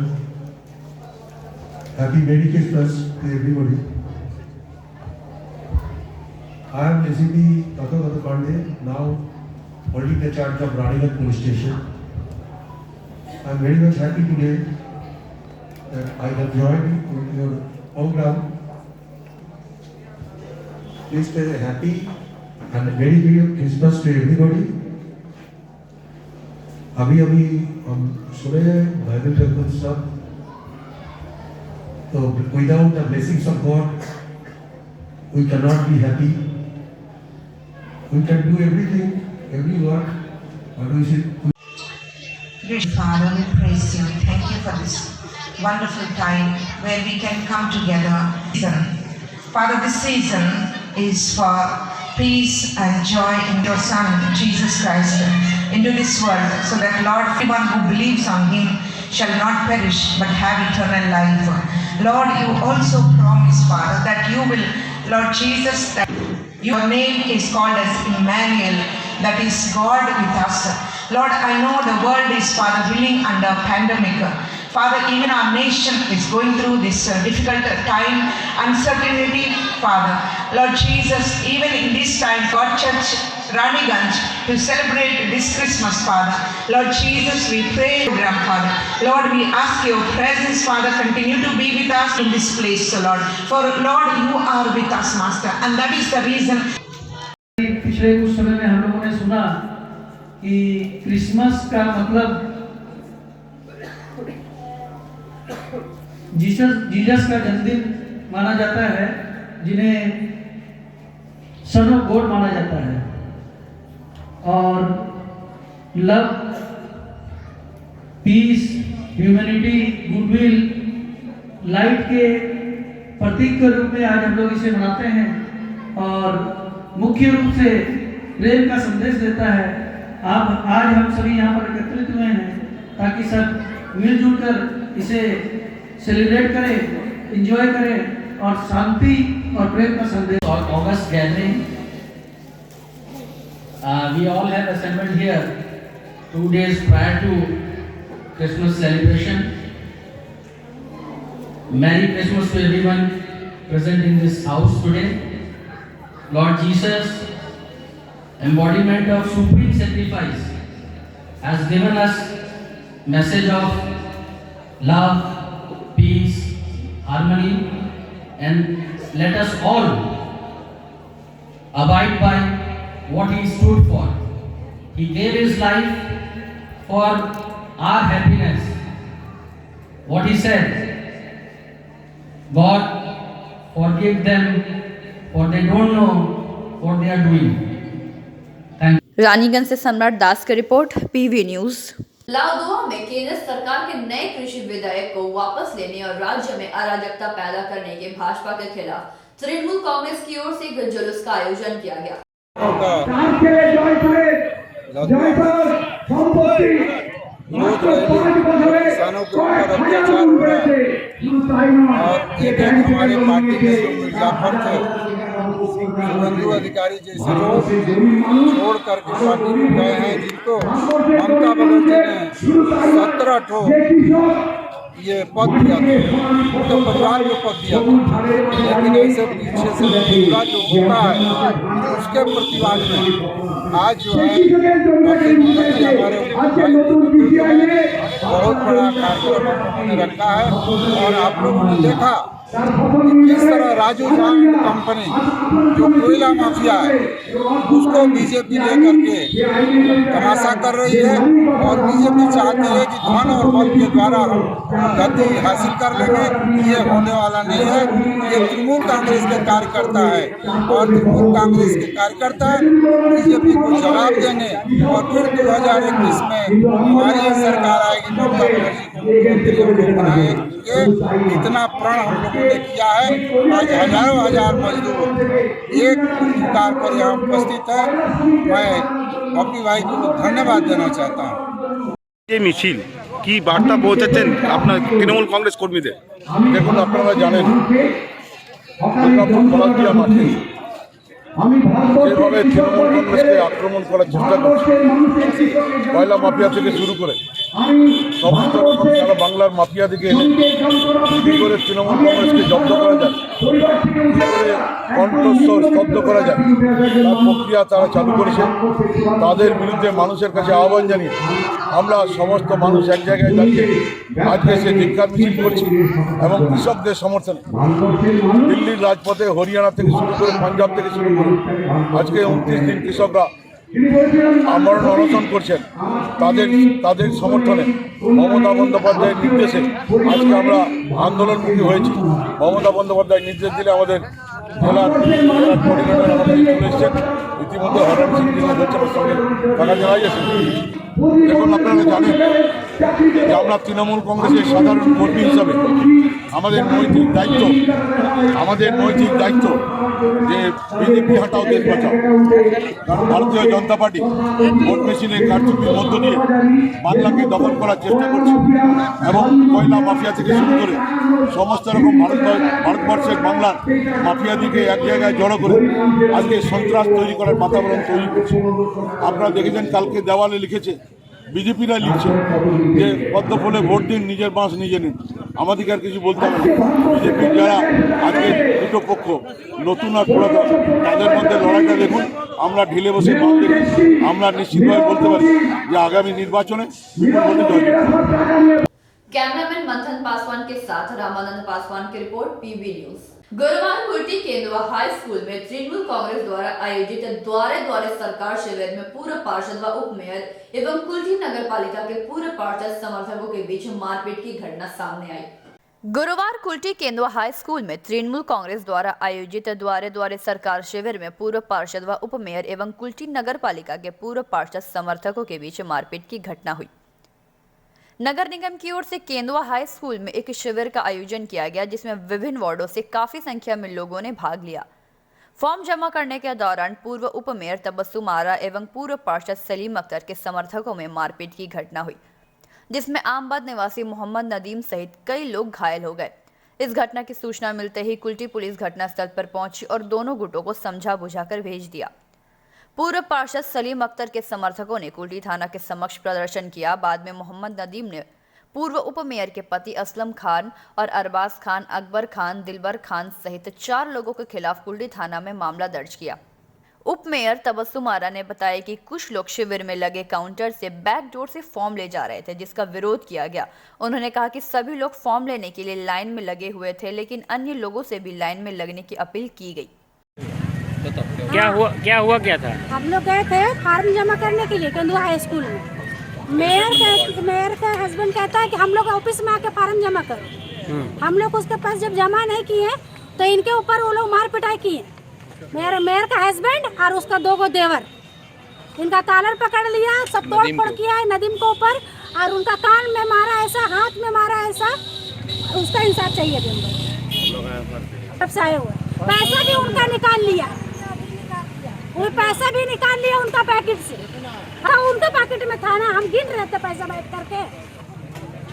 happy merry Christmas to everybody. I am ACP Tathagata Pandey, now holding the charge of Raniganj Police Station. I am very much happy today that I have joined in your program. Please stay happy and very Merry Christmas to everybody. अभी हम सुने Bible के कुछ सब, तो without the blessings of God we cannot be happy. We can do everything, every work, but we should. Dear Father, we praise you. Thank you for this wonderful time where we can come together. Father, this season is for peace and joy in your Son, Jesus Christ, into this world, so that, Lord, everyone who believes on him shall not perish but have eternal life. Lord, you also promise, Father, that you will, Lord Jesus, that your name is called as Emmanuel, that is God with us. Lord, I know the world is, Father, reeling under pandemic. Father, even our nation is going through this difficult time, uncertainty, Father. Lord Jesus, even in this time, God Church, Raniganj, to celebrate this Christmas, Father. Lord Jesus, we pray, Father. Lord, we ask your presence, Father, continue to be with us in this place, Lord. For, Lord, you are with us, Master, and that is the reason. पिछले कुछ समय में हम लोगों ने सुना कि Christmas का मतलब जीसस का जन्मदिन माना जाता है, जिन्हें सन ऑफ गॉड माना जाता है, और love, peace, humanity, goodwill, light के प्रतीक के रूप में आज हम लोग इसे मनाते हैं, और मुख्य रूप से प्रेम का संदेश देता है। आज हम सभी यहाँ पर एकत्रित हुए हैं ताकि सब मिलजुल कर इसे सेलिब्रेट करें, एंजॉय करें और शांति और प्रेम का संदेश। और August gathering, we all have assembled here 2 days prior to Christmas celebration. Merry Christmas to everyone present in this house today. Lord Jesus, embodiment of supreme sacrifice, has given us message of love, peace, harmony, and let us all abide by what he stood for. He gave his life for our happiness. What he said, God, forgive them, for they don't know what they are doing. Raniganj से सम्राट दास की report, PV news. लाउदुआ में केंद्र सरकार के नए कृषि विधेयक को वापस लेने और राज्य में अराजकता पैदा करने के भाजपा के खिलाफ तृणमूल कांग्रेस की ओर से एक जुलूस का आयोजन किया गया। किसानों के ऊपर अत्याचार हो रहा है, और एक हमारे पार्टी के मिर्जाफर थे, सुवेंदु अधिकारी जैसे लोग छोड़ करके पार्टी में गए हैं, जिनको ममता बनर्जी ने 17 ठो ये पद दिया था, उनके परिवार को पद दिया था, लेकिन ऐसे पीछे से पूरा जो होता है उसके प्रतिवाद में आज जो है हमारे बहुत बड़ा कार्यक्रम उन्होंने रखा है। और आप लोगों ने देखा किस तरह राजू जांग कंपनी जो कोयला माफिया है उसको बीजेपी लेकर के तमाशा कर रही है और बीजेपी चाहती है कि धन और बल के द्वारा हम गद्दी हासिल कर लेंगे। ये होने वाला नहीं है। ये तृणमूल कांग्रेस के कार्यकर्ता है और तृणमूल कांग्रेस के कार्यकर्ता बीजेपी को जवाब देंगे और फिर 2021 में हमारी सरकार आएगी, ममता बनर्जी को बनाएंगे। इतना प्रण हम लोगों ने किया है। आज हजारों हजार मजदूर एक पुकार पर यहाँ उपस्थित है। मैं अपनी भाई को धन्यवाद देना चाहता हूँ। ये मिছিল কি বার্তা পৌঁছাচ্ছেন আপনার তৃণমূল কংগ্রেস কর্মীদের? দেখুন, আপনারা জানেন দুর্গাপুর কলাদিয়া মাঠে যেভাবে তৃণমূল কংগ্রেসকে আক্রমণ করার চেষ্টা করছে, কয়লা মাফিয়া থেকে শুরু করে সমস্ত রকম সারা বাংলার মাফিয়াদিকে এনে কী করে তৃণমূল কংগ্রেসকে জব্দ করা যায়, কী করে কণ্ঠস্বর স্তব্ধ করা যায়, তার প্রক্রিয়া তারা চালু করেছে। তাদের বিরুদ্ধে মানুষের কাছে আহ্বান জানিয়ে আমরা সমস্ত মানুষ এক জায়গায় দাঁড়িয়ে আজকে সে ধিক্কার মিছিল করছি এবং কৃষকদের সমর্থনে দিল্লির রাজপথে হরিয়ানা থেকে শুরু করে পাঞ্জাব থেকে শুরু করে আজকে 29 দিন কৃষকরা আমরণ অনশন করছেন। তাদের সমর্থনে মমতা বন্দ্যোপাধ্যায়ের নির্দেশে আজকে আমরা আন্দোলনমুখী হয়েছি। মমতা বন্দ্যোপাধ্যায় নির্দেশ দিলে আমাদের জেলার কোঅর্ডিনেটর আমাদের চলে এসেছেন। ইতিমধ্যে হরণ সিং বলছেন সঙ্গে টাকা জানা গেছে। দেখুন, আপনারা জানেন যে আমরা তৃণমূল কংগ্রেসের সাধারণ কর্মী হিসাবে আমাদের নৈতিক দায়িত্ব যে বিজেপি হাটাও দেশ বাঁচাও। কারণ ভারতীয় জনতা পার্টি ভোট মেশিনের কারচুপির মধ্য দিয়ে বাংলাকে দখল করার চেষ্টা করছে এবং কয়লা মাফিয়া থেকে শুরু করে সমস্ত রকম ভারতবর্ষের বাংলার মাফিয়াদিকে এক জায়গায় জড়ো করে আজকে সন্ত্রাস তৈরি করার বাতাবরণ তৈরি করছে। আপনারা দেখেছেন কালকে দেওয়ালে লিখেছে, বিজেপিরা লিখছে যে পদ্ম ফুলে ভোট দিন, নিজের বাঁশ নিজে নিন। আমাদেরকে আর কিছু বলতে হবে না। বিজেপির যারা আজকে দুটো পক্ষ নতুন আর পুরাতন তাদের মধ্যে লড়াইটা দেখুন। আমরা ঢিলে বসে বাঁধ দেখি, আমরা নিশ্চিতভাবে বলতে পারি যে আগামী নির্বাচনে বিপুল ভোটে জয়। कैमरामैन मंथन पासवान के साथ रामानंद पासवान की रिपोर्ट पीबी न्यूज। गुरुवार कुर्टी केंद्वा हाई स्कूल में तृणमूल कांग्रेस द्वारा आयोजित द्वारे द्वारे सरकार शिविर में पूर्व पार्षद व उप मेयर एवं कुल्टी नगर पालिका के पूर्व पार्षद समर्थकों के बीच मारपीट की घटना सामने आई। गुरुवार कुल्टी केंद्वा हाई स्कूल में तृणमूल कांग्रेस द्वारा आयोजित द्वारे द्वारे सरकार शिविर में पूर्व पार्षद व उप मेयर एवं कुल्टी नगर पालिका के पूर्व पार्षद समर्थकों के बीच मारपीट की घटना हुई। नगर निगम की ओर से केंदुआ हाई स्कूल में एक शिविर का आयोजन किया गया, जिसमें विभिन्न वार्डों से काफी संख्या में लोगों ने भाग लिया। फॉर्म जमा करने के दौरान पूर्व उप मेयर तबस्सुम आरा एवं पूर्व पार्षद सलीम अख्तर के समर्थकों में मारपीट की घटना हुई, जिसमें आमबाद निवासी मोहम्मद नदीम सहित कई लोग घायल हो गए। इस घटना की सूचना मिलते ही कुल्टी पुलिस घटनास्थल पर पहुंची और दोनों गुटों को समझा बुझाकर भेज दिया। पूर्व पार्षद सलीम अख्तर के समर्थकों ने कुल्टी थाना के समक्ष प्रदर्शन किया। बाद में मोहम्मद नदीम ने पूर्व उप मेयर के पति असलम खान और अरबाज खान, अकबर खान, दिलबर खान सहित 4 लोगों के खिलाफ कुल्टी थाना में मामला दर्ज किया। उप मेयर तबस्सुम आरा ने बताया कि कुछ लोग शिविर में लगे काउंटर से बैक डोर से फॉर्म ले जा रहे थे, जिसका विरोध किया गया। उन्होंने कहा कि सभी लोग फॉर्म लेने के लिए लाइन में लगे हुए थे, लेकिन अन्य लोगों से भी लाइन में लगने की अपील की गई। क्या हुआ क्या था? हम लोग गए थे फार्म जमा करने के लिए केंदुआ हाई स्कूल में। मेयर का हस्बैंड कहता है कि हम लोग ऑफिस में आके फार्म जमा करो। हम लोग उसके पास जब जमा नहीं किए तो इनके ऊपर वो लोग मार पिटाई किए। मेयर का हस्बैंड और उसका 2 देवर, इनका कॉलर पकड़ लिया, सब तोड़ फोड़ किया है नदीम के ऊपर और उनका कान में मारा ऐसा, हाथ में मारा ऐसा। उसका इंसाफ चाहिए तब से आए हुए। पैसा भी उनका निकाल लिया, वो पैसा भी निकाल लिया उनका पैकेट से। हाँ, उनके पैकेट में था ना, हम गिन रहे थे पैसा बैठ करके।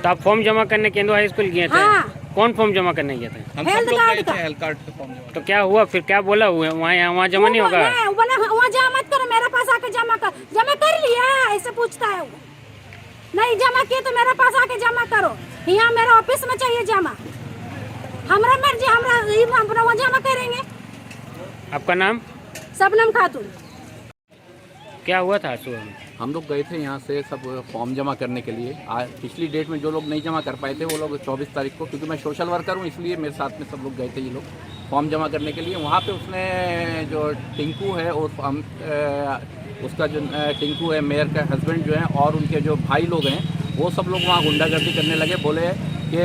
तो आप फॉर्म जमा करने केंदुआ हाई स्कूल गए थे? हाँ। कौन फॉर्म जमा करने गए थे? हेल्थ कार्ड का। तो क्या हुआ फिर, क्या बोला वहाँ जमा नहीं होगा? बोला वहाँ जमा मत करो, मेरे पास आके जमा कर लिया, ऐसे पूछता है वो। नहीं जमा किए तो मेरे पास आके जमा करो, यहाँ मेरे ऑफिस में चाहिए जमा, हमारा मर्जी, हम अपना वहाँ जमा करेंगे। आपका नाम? सबनम खातून। क्या हुआ था सुबह में? हम लोग गए थे यहाँ से सब फॉर्म जमा करने के लिए। पिछली डेट में जो लोग नहीं जमा कर पाए थे वो लोग 24 तारीख को, क्योंकि मैं सोशल वर्कर हूँ इसलिए मेरे साथ में सब लोग गए थे ये लोग फॉर्म जमा करने के लिए। वहाँ पे उसने जो टिंकू है और उसका जो टिंकू है मेयर का हस्बैंड जो है और उनके जो भाई लोग हैं वो सब लोग वहाँ गुंडागर्दी करने लगे। बोले कि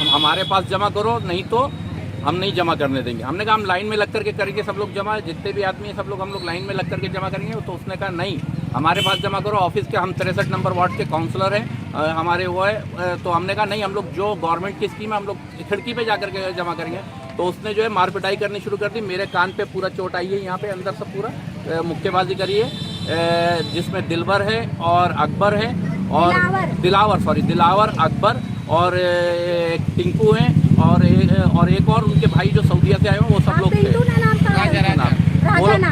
हमारे पास जमा करो नहीं तो हम नहीं जमा करने देंगे। हमने कहा हम लाइन में लग करके करेंगे सब लोग जमा, जितने भी आदमी हैं सब लोग हम लोग लाइन में लग करके जमा करेंगे। तो उसने कहा नहीं हमारे पास जमा करो, ऑफिस के हम 63 नंबर वार्ड के काउंसलर हैं हमारे वो है। तो हमने कहा नहीं हम लोग जो गवर्नमेंट की स्कीम है हम लोग खिड़की पे जा करके जमा करेंगे। तो उसने जो है मार पिटाई करनी शुरू कर दी। मेरे कान पे पूरा चोट आई है, यहाँ पे अंदर सब पूरा मुक्केबाजी करी है, जिसमें दिलवर है और अकबर है और दिलावर अकबर और टिंकू हैं और एक और उनके भाई जो सऊदीया से आए हुए वो सब लोग थे।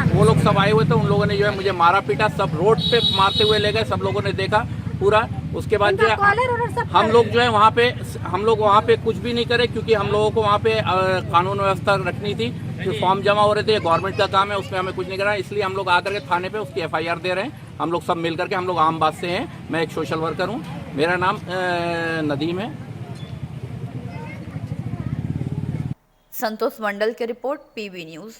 वो लोग सब आए हुए थे। उन लोगों ने जो है मुझे मारा पीटा, सब रोड पे मारते हुए ले गए, सब लोगों ने देखा पूरा। उसके बाद जो है हम लोग जो है वहाँ पे कुछ भी नहीं करे, क्योंकि हम लोगों को वहाँ पे कानून व्यवस्था रखनी थी। जो फॉर्म जमा हो रहे थे गवर्नमेंट का काम है, उसमें हमें कुछ नहीं करना, इसलिए हम लोग आकर के थाने पे उसकी FIR दे रहे हैं। हम लोग सब मिल करके, हम लोग आमबाग से हैं, मैं एक सोशल वर्कर हूँ, मेरा नाम नदीम है। संतोष मंडल की रिपोर्ट, PB न्यूज।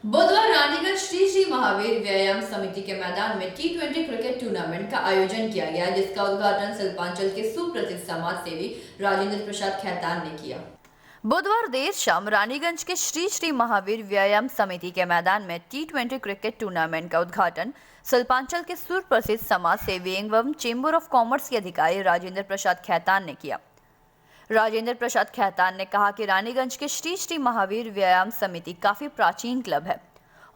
बुधवार रानीगंज श्री श्री महावीर व्यायाम समिति के मैदान में T20 क्रिकेट टूर्नामेंट का आयोजन किया गया, जिसका उद्घाटन शिल्पांचल के सुप्रसिद्ध समाज सेवी राजेंद्र प्रसाद खैतान ने किया। बुधवार देर शाम रानीगंज के श्री श्री महावीर व्यायाम समिति के मैदान में T20 क्रिकेट टूर्नामेंट का उद्घाटन शिल्पांचल के सुप्रसिद्ध समाज सेवी एवं चेंबर ऑफ कॉमर्स के अधिकारी राजेंद्र प्रसाद खैतान ने किया। राजेंद्र प्रसाद खैतान ने कहा कि रानीगंज के श्री श्री महावीर व्यायाम समिति काफी प्राचीन क्लब है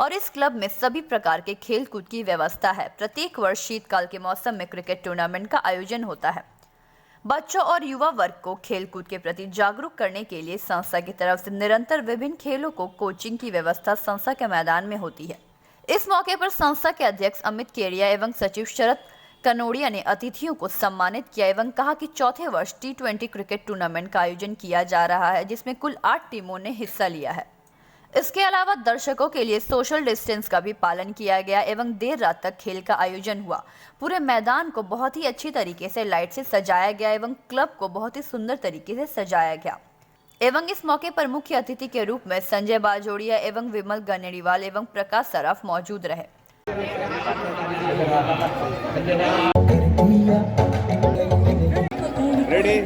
और इस क्लब में सभी प्रकार के खेल कूद की व्यवस्था है। प्रत्येक वर्ष शीतकाल के मौसम में क्रिकेट टूर्नामेंट का आयोजन होता है। बच्चों और युवा वर्ग को खेल कूद के प्रति जागरूक करने के लिए संस्था की तरफ से निरंतर विभिन्न खेलों को कोचिंग की व्यवस्था संस्था के मैदान में होती है। इस मौके पर संस्था के अध्यक्ष अमित केरिया एवं सचिव शरद कनोडिया ने अतिथियों को सम्मानित किया एवं कहा कि चौथे वर्ष T20 क्रिकेट टूर्नामेंट का आयोजन किया जा रहा है, जिसमें कुल 8 टीमों ने हिस्सा लिया है। इसके अलावा दर्शकों के लिए सोशल डिस्टेंस का भी पालन किया गया एवं देर रात तक खेल का आयोजन हुआ। पूरे मैदान को बहुत ही अच्छी तरीके से लाइट से सजाया गया एवं क्लब को बहुत ही सुंदर तरीके से सजाया गया एवं इस मौके पर मुख्य अतिथि के रूप में संजय बाजोड़िया एवं विमल गनेड़ीवाल एवं प्रकाश सराफ मौजूद रहे। रेडी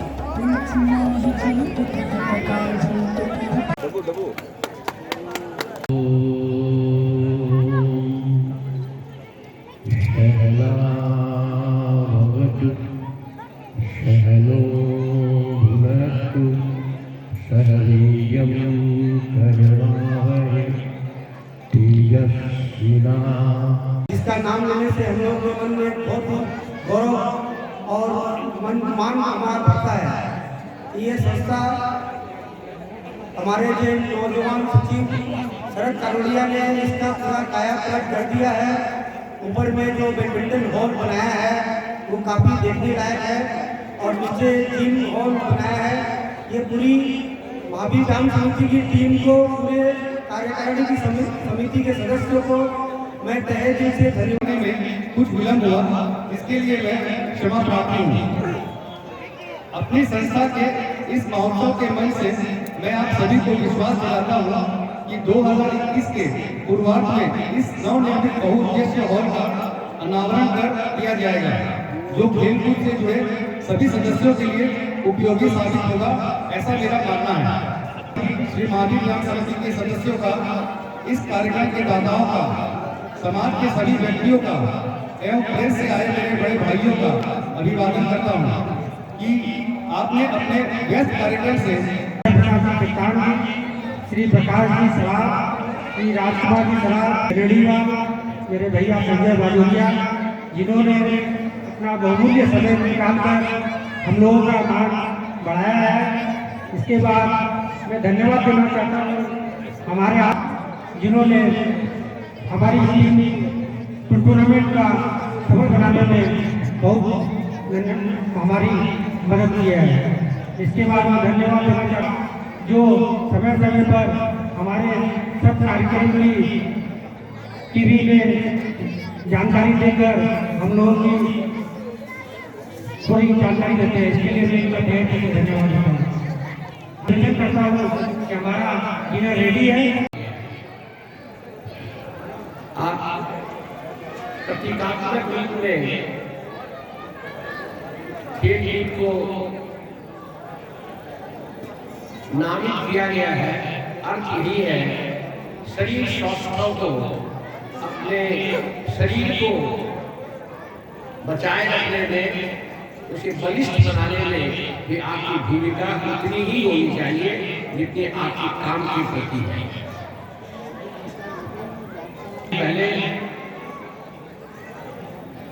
जिसका नाम लेने से हम लोग के मन में बहुत ही गौरव और मान हमारा बढ़ता है। ये संस्था हमारे जो नौजवान सचिव शरद कनोडिया ने इसका पूरा कायापलट कर दिया है। ऊपर में जो बैडमिंटन हॉल बनाया है वो काफ़ी देखने लायक है और नीचे जिम हॉल बनाया है। ये पूरी महावीर व्यायाम समिति की टीम को, पूरे कार्यकारिणी की समिति के सदस्यों को मैं तहे दिल से धन्यवाद। में कुछ विलंब हुआ, इसके लिए मैं क्षमा प्रार्थी हूँ। अपनी संस्था के इस महोत्सव के मंच से मैं आप सभी को विश्वास दिलाता हूँ कि 2021 के पूर्वार्ध में इस नवनिर्मित बहुउद्देशीय हॉल का अनावरण कर दिया जाएगा, जो खेलकूद से जुड़े सभी सदस्यों के लिए उपयोगी साबित होगा, ऐसा मेरा मानना है। श्री महावीर व्यायाम समिति के सदस्यों का, इस कार्यक्रम के दाताओं का, समाज के सभी व्यक्तियों का एवं प्रेस से आए मेरे बड़े भाइयों का अभिवादन करता हूँ कि आपने अपने व्यस्त कार्यक्रम से श्री प्रकाश जी सराफ, श्री राजकुमार जी सराफ, मेरे भैया संजय बाजोड़िया, जिन्होंने अपना बहुमूल्य समय निकालकर हम लोगों का मान बढ़ाया है। इसके बाद मैं धन्यवाद देना चाहता हूँ हमारे आप जिन्होंने हमारी टीम टूर्नामेंट का सफल बनाने में बहुत हमारी मदद किया है। इसके बाद मैं धन्यवाद देना चाहता जो समय समय पर हमारे सब कार्यक्रम की टीवी में जानकारी देकर हम लोगों की थोड़ी जानकारी देते हैं। इसके लिए मैं इनका धन्यवाद देता हूँ। निवेदन करता हूँ कि हमारा डिनर रेडी है। आप प्रतीकात्मक रूप में खेल टीम को नामित किया गया है। अर्थ यही है शरीर स्वास्थ्य को, अपने शरीर को बचाए रखने में, उसे बलिष्ठ बनाने में भी आपकी भूमिका उतनी ही होनी चाहिए जितनी आपकी काम की प्रति है। पहले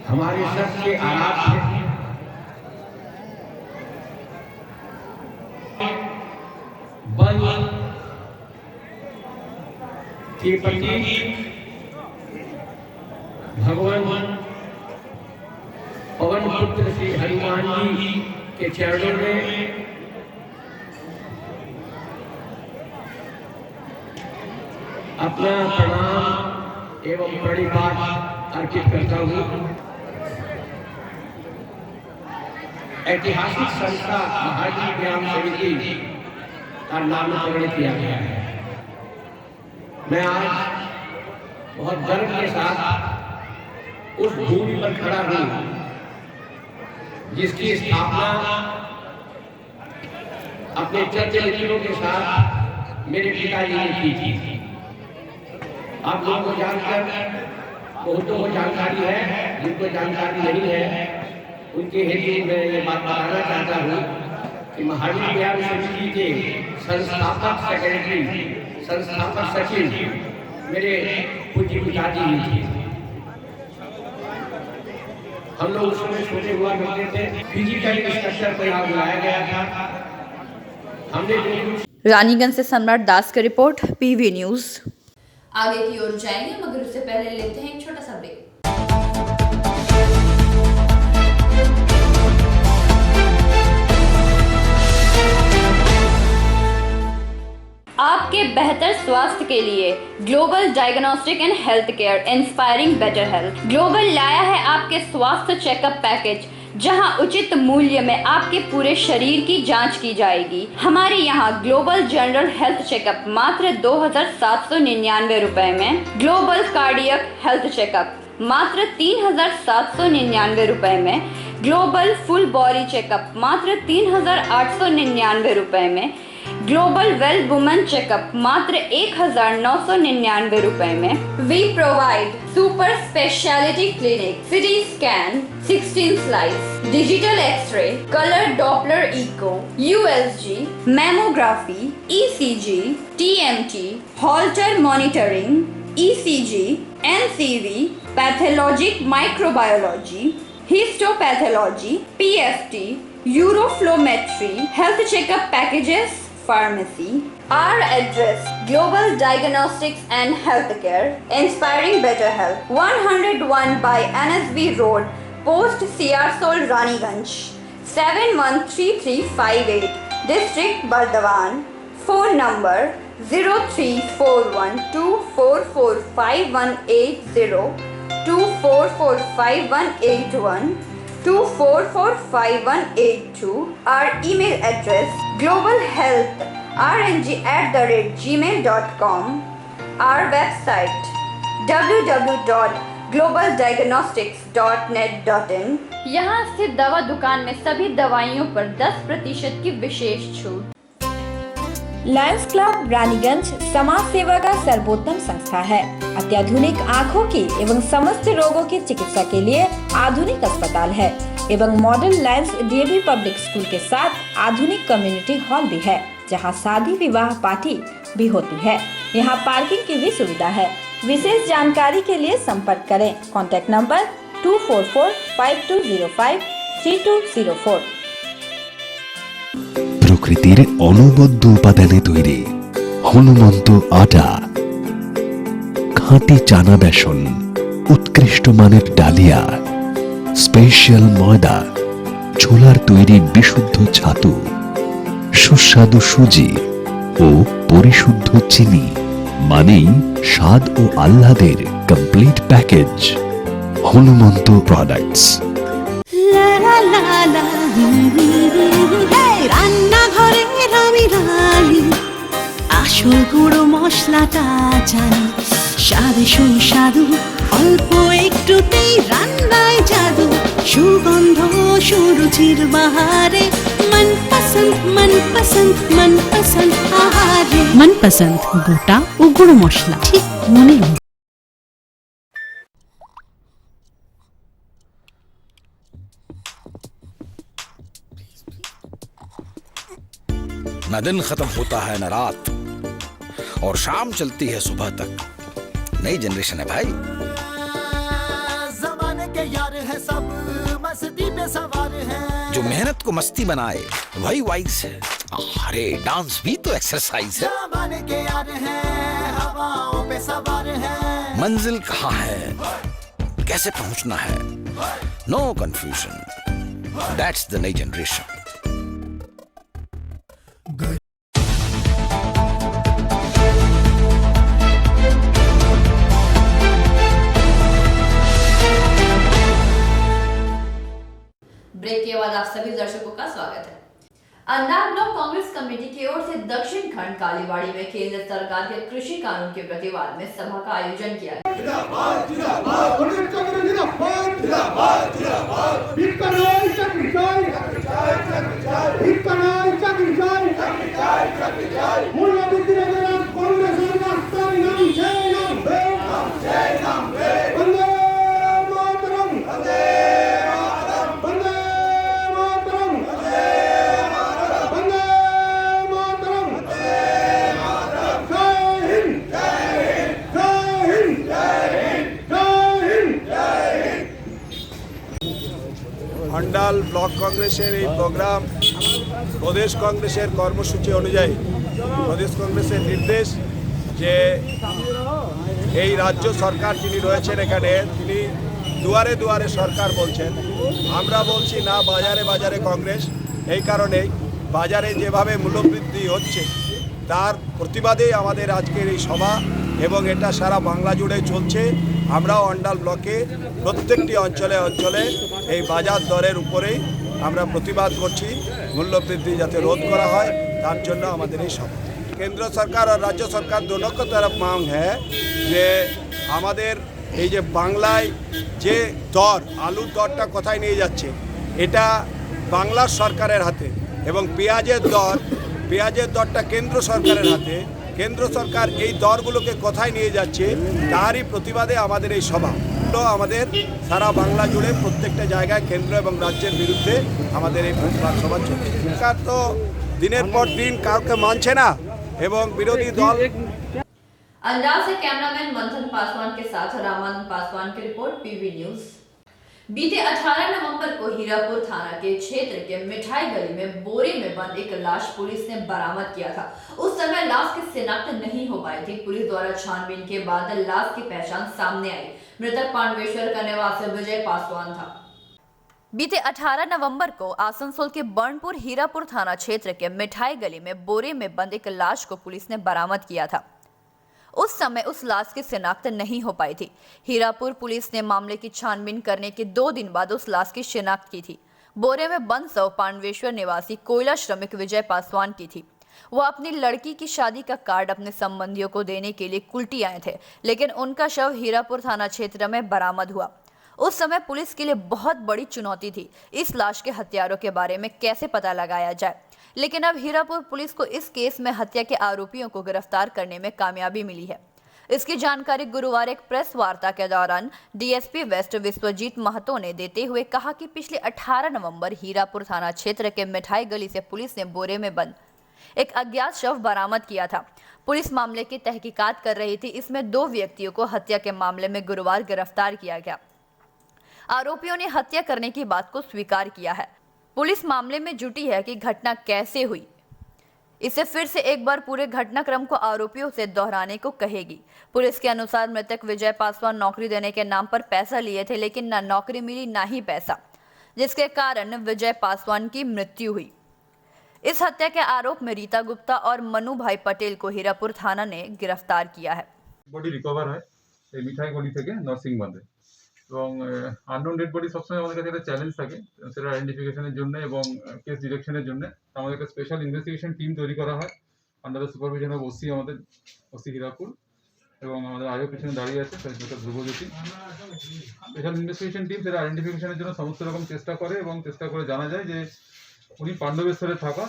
हमारे सबके आराध्य बल के प्रतीक भगवान पवन पुत्र श्री हनुमान जी के चरणों में अपना प्रणाम एवं प्रणिपात अर्पित करता हूँ। ऐतिहासिक संस्था महावीर व्यायाम समिति का नामकरण किया गया है। मैं आज बहुत गर्व के साथ उस भूमि पर खड़ा हूँ जिसकी स्थापना अपने चर्च मित्रों के साथ मेरे पिताजी ने की थी। आप लोगों को जानकर बहुतों को जानकारी है, जिनको जानकारी नहीं है उनके हेतु मैं ये बात बताना चाहता हूँ कि महावीर व्यायाम समिति के संस्थापक सेक्रेटरी, संस्थापक सचिव मेरे पूज्य पिताजी ही थे। हम लोग उस समय छोटे हुआ करते थे। फिजिकल इंस्ट्रक्टर को यहाँ बुलाया गया था। हमने रानीगंज से सम्राट दास की रिपोर्ट, पीवी न्यूज। आगे की ओर जाएंगे मगर उससे पहले लेते हैं एक छोटा सा ब्रेक। आपके बेहतर स्वास्थ्य के लिए global diagnostic and health care inspiring better health global लाया है आपके स्वास्थ्य चेकअप पैकेज, जहां उचित मूल्य में आपके पूरे शरीर की जांच की जाएगी। हमारे यहां ग्लोबल जनरल हेल्थ चेकअप मात्र 2,799 रुपए में, ग्लोबल कार्डियक हेल्थ चेकअप मात्र 3,799 रुपए में, ग्लोबल फुल बॉडी चेकअप मात्र 3,899 रुपए में, ग्लोबल वेल वुमेन चेकअप मात्र 1,999 रुपए में। We provide super speciality clinic, CT scan, 16 slice, digital X-ray, colour Doppler echo, USG, mammography, ECG, TMT, Holter monitoring, ECG, NCV, pathologic microbiology, histopathology, PFT, uroflowmetry, health checkup packages, pharmacy. Our address: Global Diagnostics and Healthcare, inspiring better health. 101 by NSB Road, Post Siarsol, Raniganj. 713358, District Bardhaman. Phone number 0341244580, 244581, 244582. Our email address: globalhealthrng@gmail.com. Our website: www.globaldiagnostics.net.in. यहाँ स्थित दवा दुकान में सभी दवाइयों पर 10% की विशेष छूट। लायंस क्लब रानीगंज समाज सेवा का सर्वोत्तम संस्था है। अत्याधुनिक आँखों की एवं समस्त रोगों की चिकित्सा के लिए आधुनिक अस्पताल है एवं model Lions DAV public school के साथ आधुनिक कम्युनिटी हॉल भी है, जहां शादी विवाह पार्टी भी होती है। यहां पार्किंग की भी सुविधा है। विशेष जानकारी के लिए संपर्क करें। Contact number 244-5205-3204। প্রকৃতির অনবদ্য উপাদানে তৈরি হনুমন্ত আটা, খাঁটি চানা বেসন, উৎকৃষ্ট মানের ডালিয়া, স্পেশাল ময়দা, ছোলার তৈরি বিশুদ্ধ ছাতু, সুস্বাদু সুজি ও পরিশুদ্ধ চিনি, মানেই স্বাদ ও আহ্লাদের কমপ্লিট প্যাকেজ। হনুমন্ত প্রোডাক্টস। রান্নাঘরে আমি রানী, আসল গুঁড়ো মশলাটা জানি, স্বাদে সুস্বাদু অল্প একটুতেই রান্নায় জাদু, সুগন্ধ সুরুচির বাহারে মনপসন্দ মনপসন্দ মনপসন্দ আহারে। মনপসন্দ গোটা ও গুঁড়ো মশলা ঠিক মনের মতো। न दिन खत्म होता है न रात, और शाम चलती है सुबह तक। नई जनरेशन है भाई। ज़माने के यार है सब, मस्ती पे सवार है। जो मेहनत को मस्ती बनाए वही वाइज है। अरे डांस भी तो एक्सरसाइज है। ज़माने के यार है, हवाओं पे सवार है। मंजिल कहाँ है, कैसे पहुंचना है, नो कंफ्यूजन। दैट्स द नई जनरेशन। ब्रेक के बाद आप सभी दर्शकों का स्वागत है। अंडार ब्लॉक कांग्रेस कमेटी की ओर से दक्षिण खंड कालीबाड़ी में केंद्र सरकार के कृषि कानून के प्रतिवाद में सभा का आयोजन किया गया। अंडाल ब्लॉक कांग्रेसের এই প্রোগ্রাম প্রদেশ কংগ্রেসের কর্মসূচি অনুযায়ী প্রদেশ কংগ্রেসের নির্দেশ যে এই রাজ্য সরকার যিনি রয়েছেন এখানে তিনি দুয়ারে দুয়ারে সরকার বলছেন, আমরা বলছি না বাজারে বাজারে কংগ্রেস। এই কারণেই বাজারে যেভাবে মূল্যবৃদ্ধি হচ্ছে তার প্রতিবাদেই আমাদের আজকের এই সভা, এবং এটা সারা বাংলা জুড়ে চলছে। আমরাও অন্ডাল ব্লকে প্রত্যেকটি অঞ্চলে অঞ্চলে এই বাজার দরের উপরেই আমরা প্রতিবাদ করছি, মূল্যবৃদ্ধি যাতে রোধ করা হয় তার জন্য আমাদের এই সভা। কেন্দ্র সরকার আর রাজ্য সরকার दोनों की तरफ मांग है যে আমাদের এই যে বাংলায় যে দর আলুর দরটা কোথায় নিয়ে যাচ্ছে এটা বাংলার সরকারের হাতে, এবং পেঁয়াজের দরটা কেন্দ্র সরকারের হাতে। কেন্দ্র সরকার এই দরগুলোকে কোথায় নিয়ে যাচ্ছে তারই প্রতিবাদে আমাদের এই সভা। আমাদের সারা বাংলা জুড়ে প্রত্যেকটা জায়গায় কেন্দ্র এবং রাজ্যের বিরুদ্ধে আমাদের এই প্রতিবাদ সভা চলছে। সরকার তো দিনের পর দিন কাউকে মানছে না, এবং বিরোধী দল। अंडाल से कैमरामैन मंथन पासवान के साथ रामानंद पासवान की रिपोर्ट, पीवी न्यूज। बीते 18 नवंबर को हीरापुर थाना के क्षेत्र के मिठाई गली में बोरे में बंद एक लाश पुलिस ने बरामद किया था। उस समय लाश की शिनाख्त नहीं हो पाई थी। पुलिस द्वारा छानबीन के बाद लाश की पहचान सामने आई। मृतक पांडवेश्वर का निवासी विजय पासवान था। बीते 18 नवंबर को आसनसोल के बर्नपुर हीरापुर थाना क्षेत्र के मिठाई गली में बोरे में बंद एक लाश को पुलिस ने बरामद किया था। उस समय उस लाश की शिनाख्त नहीं हो पाई थी। हीरापुर पुलिस ने मामले की छानबीन करने के 2 दिन बाद उस लाश की शिनाख्त की थी। बोरे में बंद शव पांडवेश्वर निवासी कोयला श्रमिक विजय पासवान की थी। वह अपनी लड़की की शादी का कार्ड अपने संबंधियों को देने के लिए कुल्टी आए थे, लेकिन उनका शव हीरापुर थाना क्षेत्र में बरामद हुआ। उस समय पुलिस के लिए बहुत बड़ी चुनौती थी इस लाश के हत्यारों के बारे में कैसे पता लगाया जाए, लेकिन अब हीरापुर पुलिस को इस केस में हत्या के आरोपियों को गिरफ्तार करने में कामयाबी मिली है। इसकी जानकारी गुरुवार एक प्रेस वार्ता के दौरान डीएसपी वेस्ट विश्वजीत महतो ने देते हुए कहा कि पिछले 18 नवंबर हीरापुर थाना क्षेत्र के मिठाई गली से पुलिस ने बोरे में बंद एक अज्ञात शव बरामद किया था। पुलिस मामले की तहकीकात कर रही थी। इसमें 2 व्यक्तियों को हत्या के मामले में गुरुवार गिरफ्तार किया गया। आरोपियों ने हत्या करने की बात को स्वीकार किया है। पुलिस मामले में जुटी है कि घटना कैसे हुई, इसे फिर से एक बार पूरे घटनाक्रम को आरोपियों से दोहराने को कहेगी। पुलिस के अनुसार मृतक विजय पासवान नौकरी देने के नाम पर पैसा लिए थे, लेकिन ना नौकरी मिली ना ही पैसा। जिसके कारण विजय पासवान की मृत्यु हुई। इस हत्या के आरोप में रीता गुप्ता और मनु भाई पटेल को हीरापुर थाना ने गिरफ्तार किया है। বডি রিকভার হয় এই মিঠাই গলি থেকে নার্সিং বাঁধে এবং আননোন ডেড বডি সবসময় আমাদের কাছে একটা চ্যালেঞ্জ থাকে সেটা আইডেন্টিফিকেশনের জন্য এবং কেস ডিরেকশনের জন্য আমাদের একটা স্পেশাল ইনভেস্টিগেশন টিম তৈরি করা হয় under the supervision of OC আমাদের ওসি হীরাপুর এবং আমাদের আয়ও পিছনে দাঁড়িয়ে আছে doctor Dhrubajyoti. Special investigation team সেটা আইডেন্টিফিকেশনের জন্য সমস্ত রকম চেষ্টা করে এবং চেষ্টা করে জানা যায় যে উনি পাণ্ডবেশ্বরে থাকা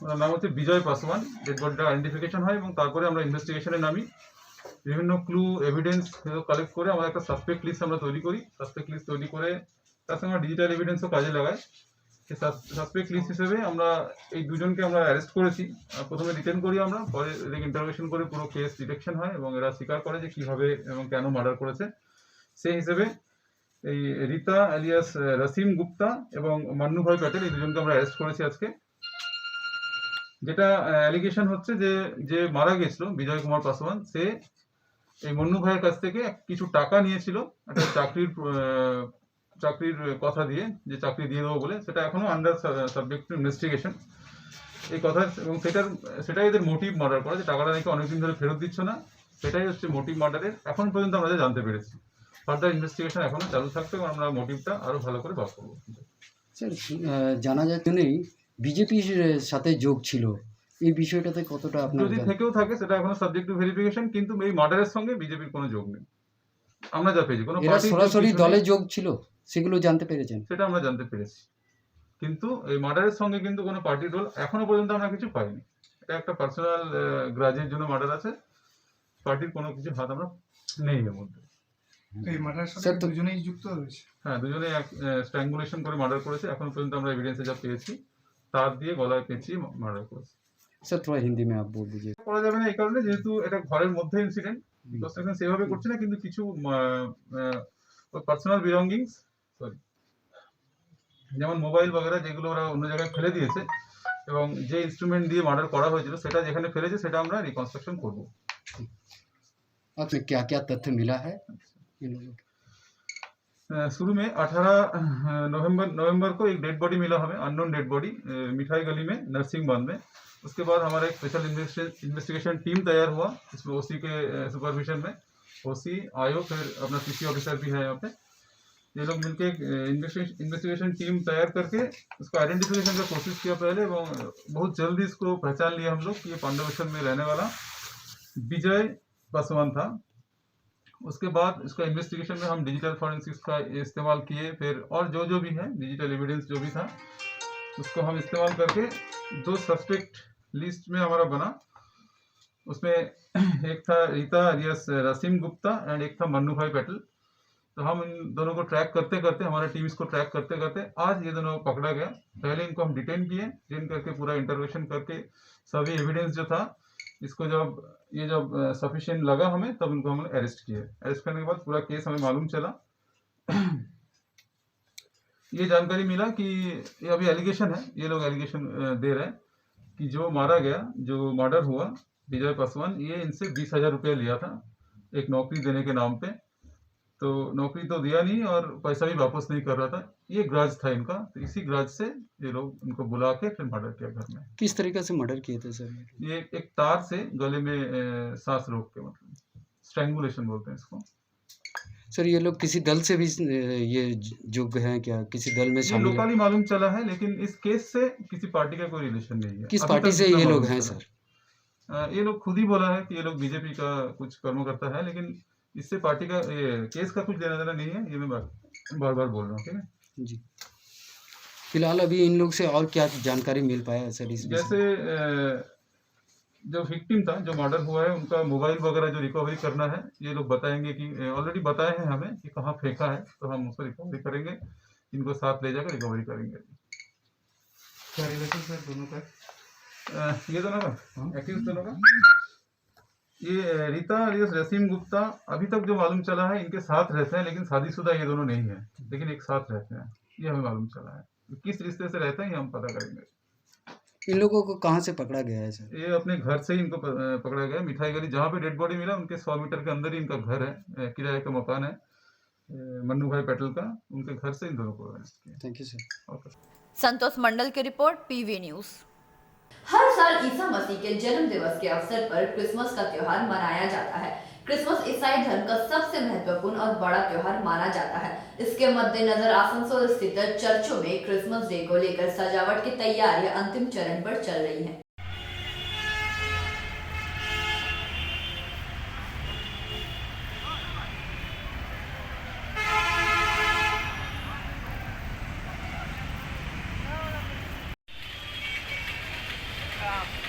ওনার নাম হচ্ছে বিজয় পাসওয়ান। ডেড বডিটা আইডেন্টিফিকেশন হয় এবং তারপরে আমরা ইনভেস্টিগেশনে নামি বিভিন্ন ক্লু এভিডেন্স কালেক্ট করে আমরা একটা সাসপেক্ট লিস্ট আমরা তৈরি করি। সাসপেক্ট লিস্ট তৈরি করে তার সঙ্গে আমরা ডিজিটাল এভিডেন্সও কাজে লাগাই। সেই সাসপেক্ট লিস্ট হিসেবে আমরা এই দুজনকে আমরা অ্যারেস্ট করেছি। প্রথমে ডিটেন করি আমরা, পরে এদেরকে ইন্টারোগেশন করে পুরো কেস ডিটেকশন হয় এবং এরা স্বীকার করে যে কীভাবে এবং কেন মার্ডার করেছে। সেই হিসেবে এই রীতা আলিয়াস রসিম গুপ্তা এবং মান্নু ভাই প্যাটেল এই দুজনকে আমরা অ্যারেস্ট করেছি আজকে। যেটা অ্যালিগেশন হচ্ছে যে যে মারা গেছিল বিজয় কুমার পাসওয়ান সে এই মন্নু ভাইয়ের কাছ থেকে কিছু টাকা নিয়েছিল একটা চাকরির কথা দিয়ে, যে চাকরি দিয়ে দেবো বলে, সেটা এখনো আন্ডার সাবজেক্ট টু ইনভেস্টিগেশন এই কথা। এবং সেটাই এদের মোটিভ মার্ডার করা, যে টাকাটা নাকি অনেকদিন ধরে ফেরত দিচ্ছ না, সেটাই হচ্ছে মোটিভ মার্ডারের। এখন পর্যন্ত আমরা জানতে পেরেছি। ফার্দার ইনভেস্টিগেশন এখনো চালু থাকবে এবং আমরা মোটিভটা আরো ভালো করে বার করবো। স্যার জানা যাচ্ছে নেই বিজেপির সাথে যোগ ছিল, এই বিষয়টাতে কতটা আপনার যদি থেকেও থাকে সেটা এখনো সাবজেক্ট টু ভেরিফিকেশন, কিন্তু এই মার্ডারের সঙ্গে বিজেপির কোনো যোগ নেই। আমরা যা পেয়েছি কোনো সরাসরি দলে যোগ ছিল সেগুলো জানতে পেরেছেন? সেটা আমরা জানতে পেরেছি, কিন্তু এই মার্ডারের সঙ্গে কিন্তু কোনো পার্টি রোল এখনো পর্যন্ত আমরা কিছু পাইনি। এটা একটা পার্সোনাল গ্রাজের জন্য মার্ডার আছে, পার্টির কোনো কিছু হাত আমরা নেই এর মধ্যে। এই মার্ডারের সাথে দুজনেই যুক্ত রয়েছে? হ্যাঁ, দুজনেই স্ট্র্যাঙ্গুলেশন করে মার্ডার করেছে। এখনো পর্যন্ত আমরা এভিডেন্সে যা পেয়েছি তার দিয়ে গলায় পেঁচিয়ে মার্ডার করেছে। স্যার থোড়া হিন্দি মে আপ বল দিজিয়ে। করা যাবে না এই কারণে যেহেতু এটা ঘরের মধ্যে ইনসিডেন্ট, প্রসেশন সেভাবে করছে না, কিন্তু কিছু পার্সোনাল বিলঙ্গিংস যেমন মোবাইল বগেরা যেগুলো ওরা অন্য জায়গায় ফেলে দিয়েছে এবং যে ইনস্ট্রুমেন্ট দিয়ে মার্ডার করা হয়েছিল সেটা যেখানে ফেলেছে সেটা আমরা রিকনস্ট্রাকশন করব। आपसे क्या क्या तथ्य मिला है? शुरू में 18 नवंबर को एक डेड बॉडी मिला हमें, अननोन डेड बॉडी मिठाई गली में नरसिंह बांध में। उसके बाद हमारा एक स्पेशल इन्वेस्टिगेशन टीम तैयार हुआ, इसमें ओसी के सुपरविजन में ओसी आयो, फिर अपना सीसी ऑफिसर भी है यहाँ पे। ये लोग मिलके इन्वेस्टिगेशन टीम तैयार करके उसको आइडेंटिफिकेशन का कोशिश किया पहले, और बहुत जल्दी इसको पहचान लिया हम लोग कि ये पांडवेश्वर में रहने वाला विजय पासवान था। उसके बाद इसका इन्वेस्टिगेशन में हम डिजिटल फॉरेंसिक्स का इस्तेमाल किए, फिर और जो भी है डिजिटल एविडेंस जो भी था उसको हम इस्तेमाल करके 2 सस्पेक्ट लिस्ट में हमारा बना। उसमें एक था रीता अलियास रसीम गुप्ता एंड एक था मन्नू भाई पटेल। तो हम इन दोनों को ट्रैक करते करते, हमारा टीम इसको ट्रैक करते करते आज ये दोनों पकड़ा गया। पहले इनको हम डिटेन किए, डिटेन करके पूरा इंटरोगेशन करके सभी एविडेंस जो था इसको जब सफिशिएंट लगा हमें तब इनको हमने अरेस्ट किए। अरेस्ट करने के बाद पूरा केस हमें मालूम चला। ये जानकारी मिला कि ये अभी एलिगेशन है, ये लोग एलिगेशन दे रहे हैं कि जो मारा गया, जो मर्डर हुआ विजय पासवान, ये इनसे 20,000 रुपया लिया था एक नौकरी देने के नाम पे। तो नौकरी तो दिया नहीं और पैसा भी वापस नहीं कर रहा था, ये ग्राज था इनका। तो इसी ग्राज से ये लोग इनको बुला के फिर मर्डर किया घर में। किस तरीके से मर्डर किए थे सर? ये एक तार से गले में सांस रोक के, मतलब स्ट्रैंगुलेशन बोलते हैं इसको। सर ये लोग किसी दल से भी ये जोग हैं क्या? किसी दल में शामिल? लोकली मालूम चला है, लेकिन इस केस से किसी पार्टी का कोई रिलेशन नहीं है। किस पार्टी से ये लोग हैं सर? ये लोग खुद ही बोला है कि ये लोग बीजेपी का कुछ कर्मकर्ता है, लेकिन इससे पार्टी का ये केस का कुछ लेना देना नहीं है। ये मैं बार बार बोल रहा हूँ, ठीक है जी। फिलहाल अभी इन लोग से और क्या जानकारी मिल पाया है सर? इस जैसे जो विक्टिम था, जो मर्डर हुआ है, उनका मोबाइल वगैरह जो रिकवरी करना है, ये लोग बताएंगे कि ऑलरेडी बताए हैं हमें कि कहाँ फेंका है, तो हम उसको रिकवरी करेंगे, इनको साथ ले जाकर रिकवरी करेंगे। क्या रिलेशन सर दोनों का? ये दोनों का एक्यूज दोनों का, ये रीता अलियास रसीम गुप्ता अभी तक जो मालूम चला है इनके साथ रहते हैं, लेकिन शादीशुदा ये दोनों नहीं है, लेकिन एक साथ रहते हैं, ये हमें मालूम चला है। किस रिश्ते से रहते हैं ये हम पता करेंगे। इन लोगों को कहाँ से पकड़ा गया है सर? ये अपने घर से ही इनको पकड़ा गया। मिठाई गली जहाँ पे डेड बॉडी मिला उनके 100 मीटर के अंदर ही इनका घर है, किराए का मकान है। मन्नू भाई पटेल का, उनके घर से इन दोनों को अरेस्ट किया। Thank you sir. ओके। संतोष मंडल की रिपोर्ट, पीवी न्यूज। हर साल ईसा मसीह के जन्म दिवस के अवसर पर क्रिसमस का त्योहार मनाया जाता है। क्रिसमस ईसाई धर्म का सबसे महत्वपूर्ण और बड़ा त्योहार माना जाता है। इसके मद्देनजर आसनसोल स्थित चर्चों में क्रिसमस डे को लेकर सजावट की तैयारियां अंतिम चरण पर चल रही हैं।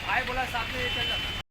भाई बोला साथ में चल जाता।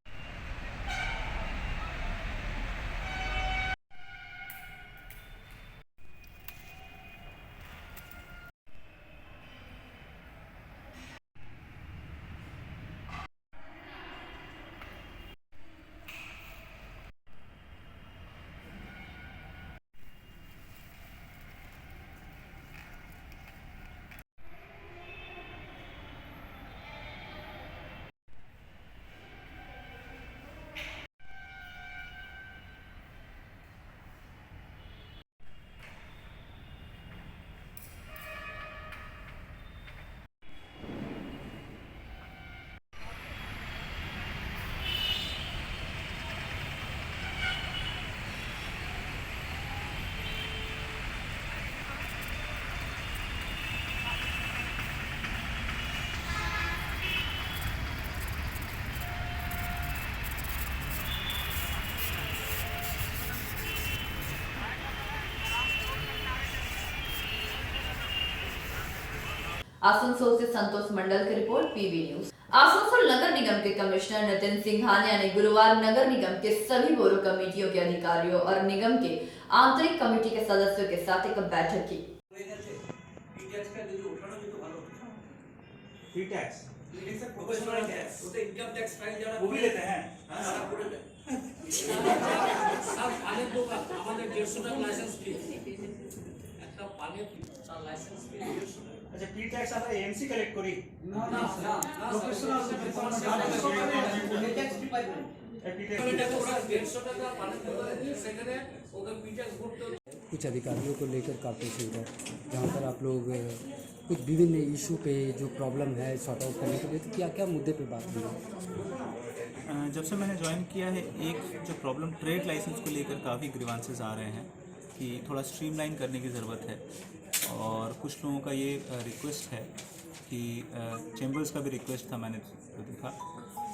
आसनसोल से संतोष मंडल की रिपोर्ट, पीवी न्यूज। आसनसोल नगर निगम के कमिश्नर नितिन सिंघानिया ने गुरुवार नगर निगम के सभी बोरो कमेटियों के अधिकारियों और निगम के आंतरिक कमेटी के सदस्यों के साथ एक बैठक की। अच्छा पी टैक्स আমরা এমসি কালেক্ট করি না না প্রফেশনাল ট্যাক্স পি পাইবেন कुछ अधिकारियों को लेकर काफ़ी सुविधा, जहाँ पर आप लोग कुछ विभिन्न इशू पे जो प्रॉब्लम है सॉर्ट आउट करने के लिए, तो क्या क्या मुद्दे पे बात हुई? जब से मैंने ज्वाइन किया है, एक जो प्रॉब्लम ट्रेड लाइसेंस को लेकर काफ़ी ग्रीवांसेस आ रहे हैं कि थोड़ा स्ट्रीमलाइन करने की ज़रूरत है। और कुछ लोगों का ये रिक्वेस्ट है कि चैम्बर्स का भी रिक्वेस्ट था, मैंने देखा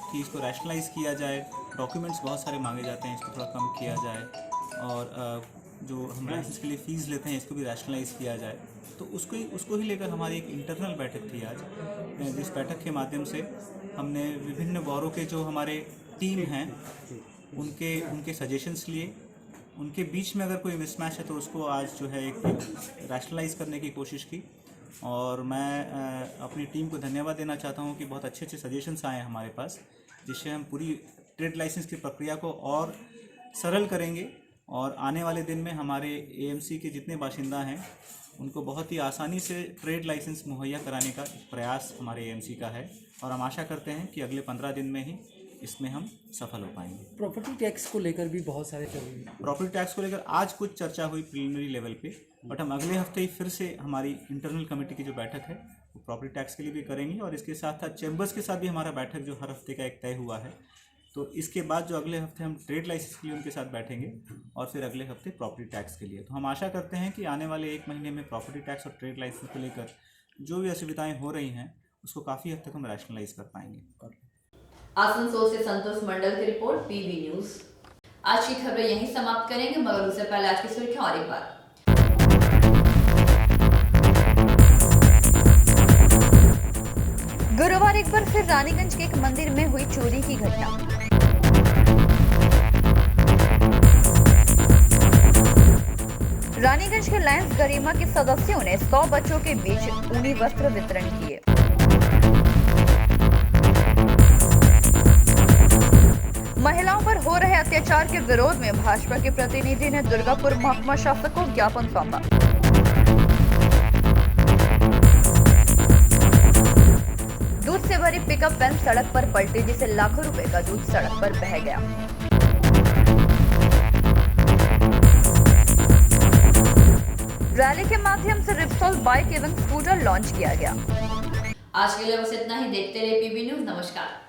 कि इसको रैशनलाइज़ किया जाए। डॉक्यूमेंट्स बहुत सारे मांगे जाते हैं, इसको थोड़ा कम किया जाए। और जो हम लाइसेंस के लिए फ़ीस लेते हैं, इसको भी रैशनलाइज़ किया जाए। तो उसको ही लेकर हमारी एक इंटरनल बैठक थी आज, जिस बैठक के माध्यम से हमने विभिन्न बोरो के जो हमारे टीम हैं उनके सजेशंस लिए। उनके बीच में अगर कोई मिसमैच है तो उसको आज जो है एक रैशनलाइज़ करने की कोशिश की। और मैं अपनी टीम को धन्यवाद देना चाहता हूं कि बहुत अच्छे अच्छे सजेशंस आए हैं हमारे पास, जिससे हम पूरी ट्रेड लाइसेंस की प्रक्रिया को और सरल करेंगे। और आने वाले दिन में हमारे एएमसी के जितने बाशिंदा हैं उनको बहुत ही आसानी से ट्रेड लाइसेंस मुहैया कराने का प्रयास हमारे एएमसी का है। और हम आशा करते हैं कि अगले 15 दिन में ही इसमें हम सफल हो पाएंगे। प्रॉपर्टी टैक्स को लेकर भी बहुत सारे प्रॉपर्टी टैक्स को लेकर आज कुछ चर्चा हुई प्रीलिमिनरी लेवल पे, बट हम अगले हफ्ते ही फिर से हमारी इंटरनल कमेटी की जो बैठक है वो प्रॉपर्टी टैक्स के लिए भी करेंगे। और इसके साथ साथ चैम्बर्स के साथ भी हमारा बैठक जो हर हफ्ते का एक तय हुआ है। तो इसके बाद जो अगले हफ्ते हम ट्रेड लाइसेंस के लिए उनके साथ बैठेंगे और फिर अगले हफ्ते प्रॉपर्टी टैक्स के लिए। तो हम आशा करते हैं कि आने वाले 1 महीने में प्रॉपर्टी टैक्स और ट्रेड लाइसेंस को लेकर जो भी असुविधाएँ हो रही हैं उसको काफ़ी हद तक हम रैशनलाइज कर पाएंगे। आसनसोल से संतोष मंडल की रिपोर्ट, पीवी न्यूज। आज की खबरें यहीं समाप्त करेंगे, मगर उससे पहले आज की सुर्खियां और एक बार। गुरुवार एक बार फिर रानीगंज के एक मंदिर में हुई चोरी की घटना। रानीगंज के लायंस गरिमा के सदस्यों ने 100 बच्चों के बीच ऊनी वस्त्र वितरण किए। महिलाओं पर हो रहे अत्याचार के विरोध में भाजपा के प्रतिनिधि ने दुर्गापुर महकुमा शासक को ज्ञापन 1 सौंपा। 'दूध से भरी पिकअप वैन सड़क पर पलटी, जिसे लाखों रुपए का दूध सड़क पर बह गया। रैली के माध्यम से रिप्सॉल बाइक एवं स्कूटर लॉन्च किया गया। आज के लिए बस इतना ही। देखते रहिए पीबी न्यूज। नमस्कार।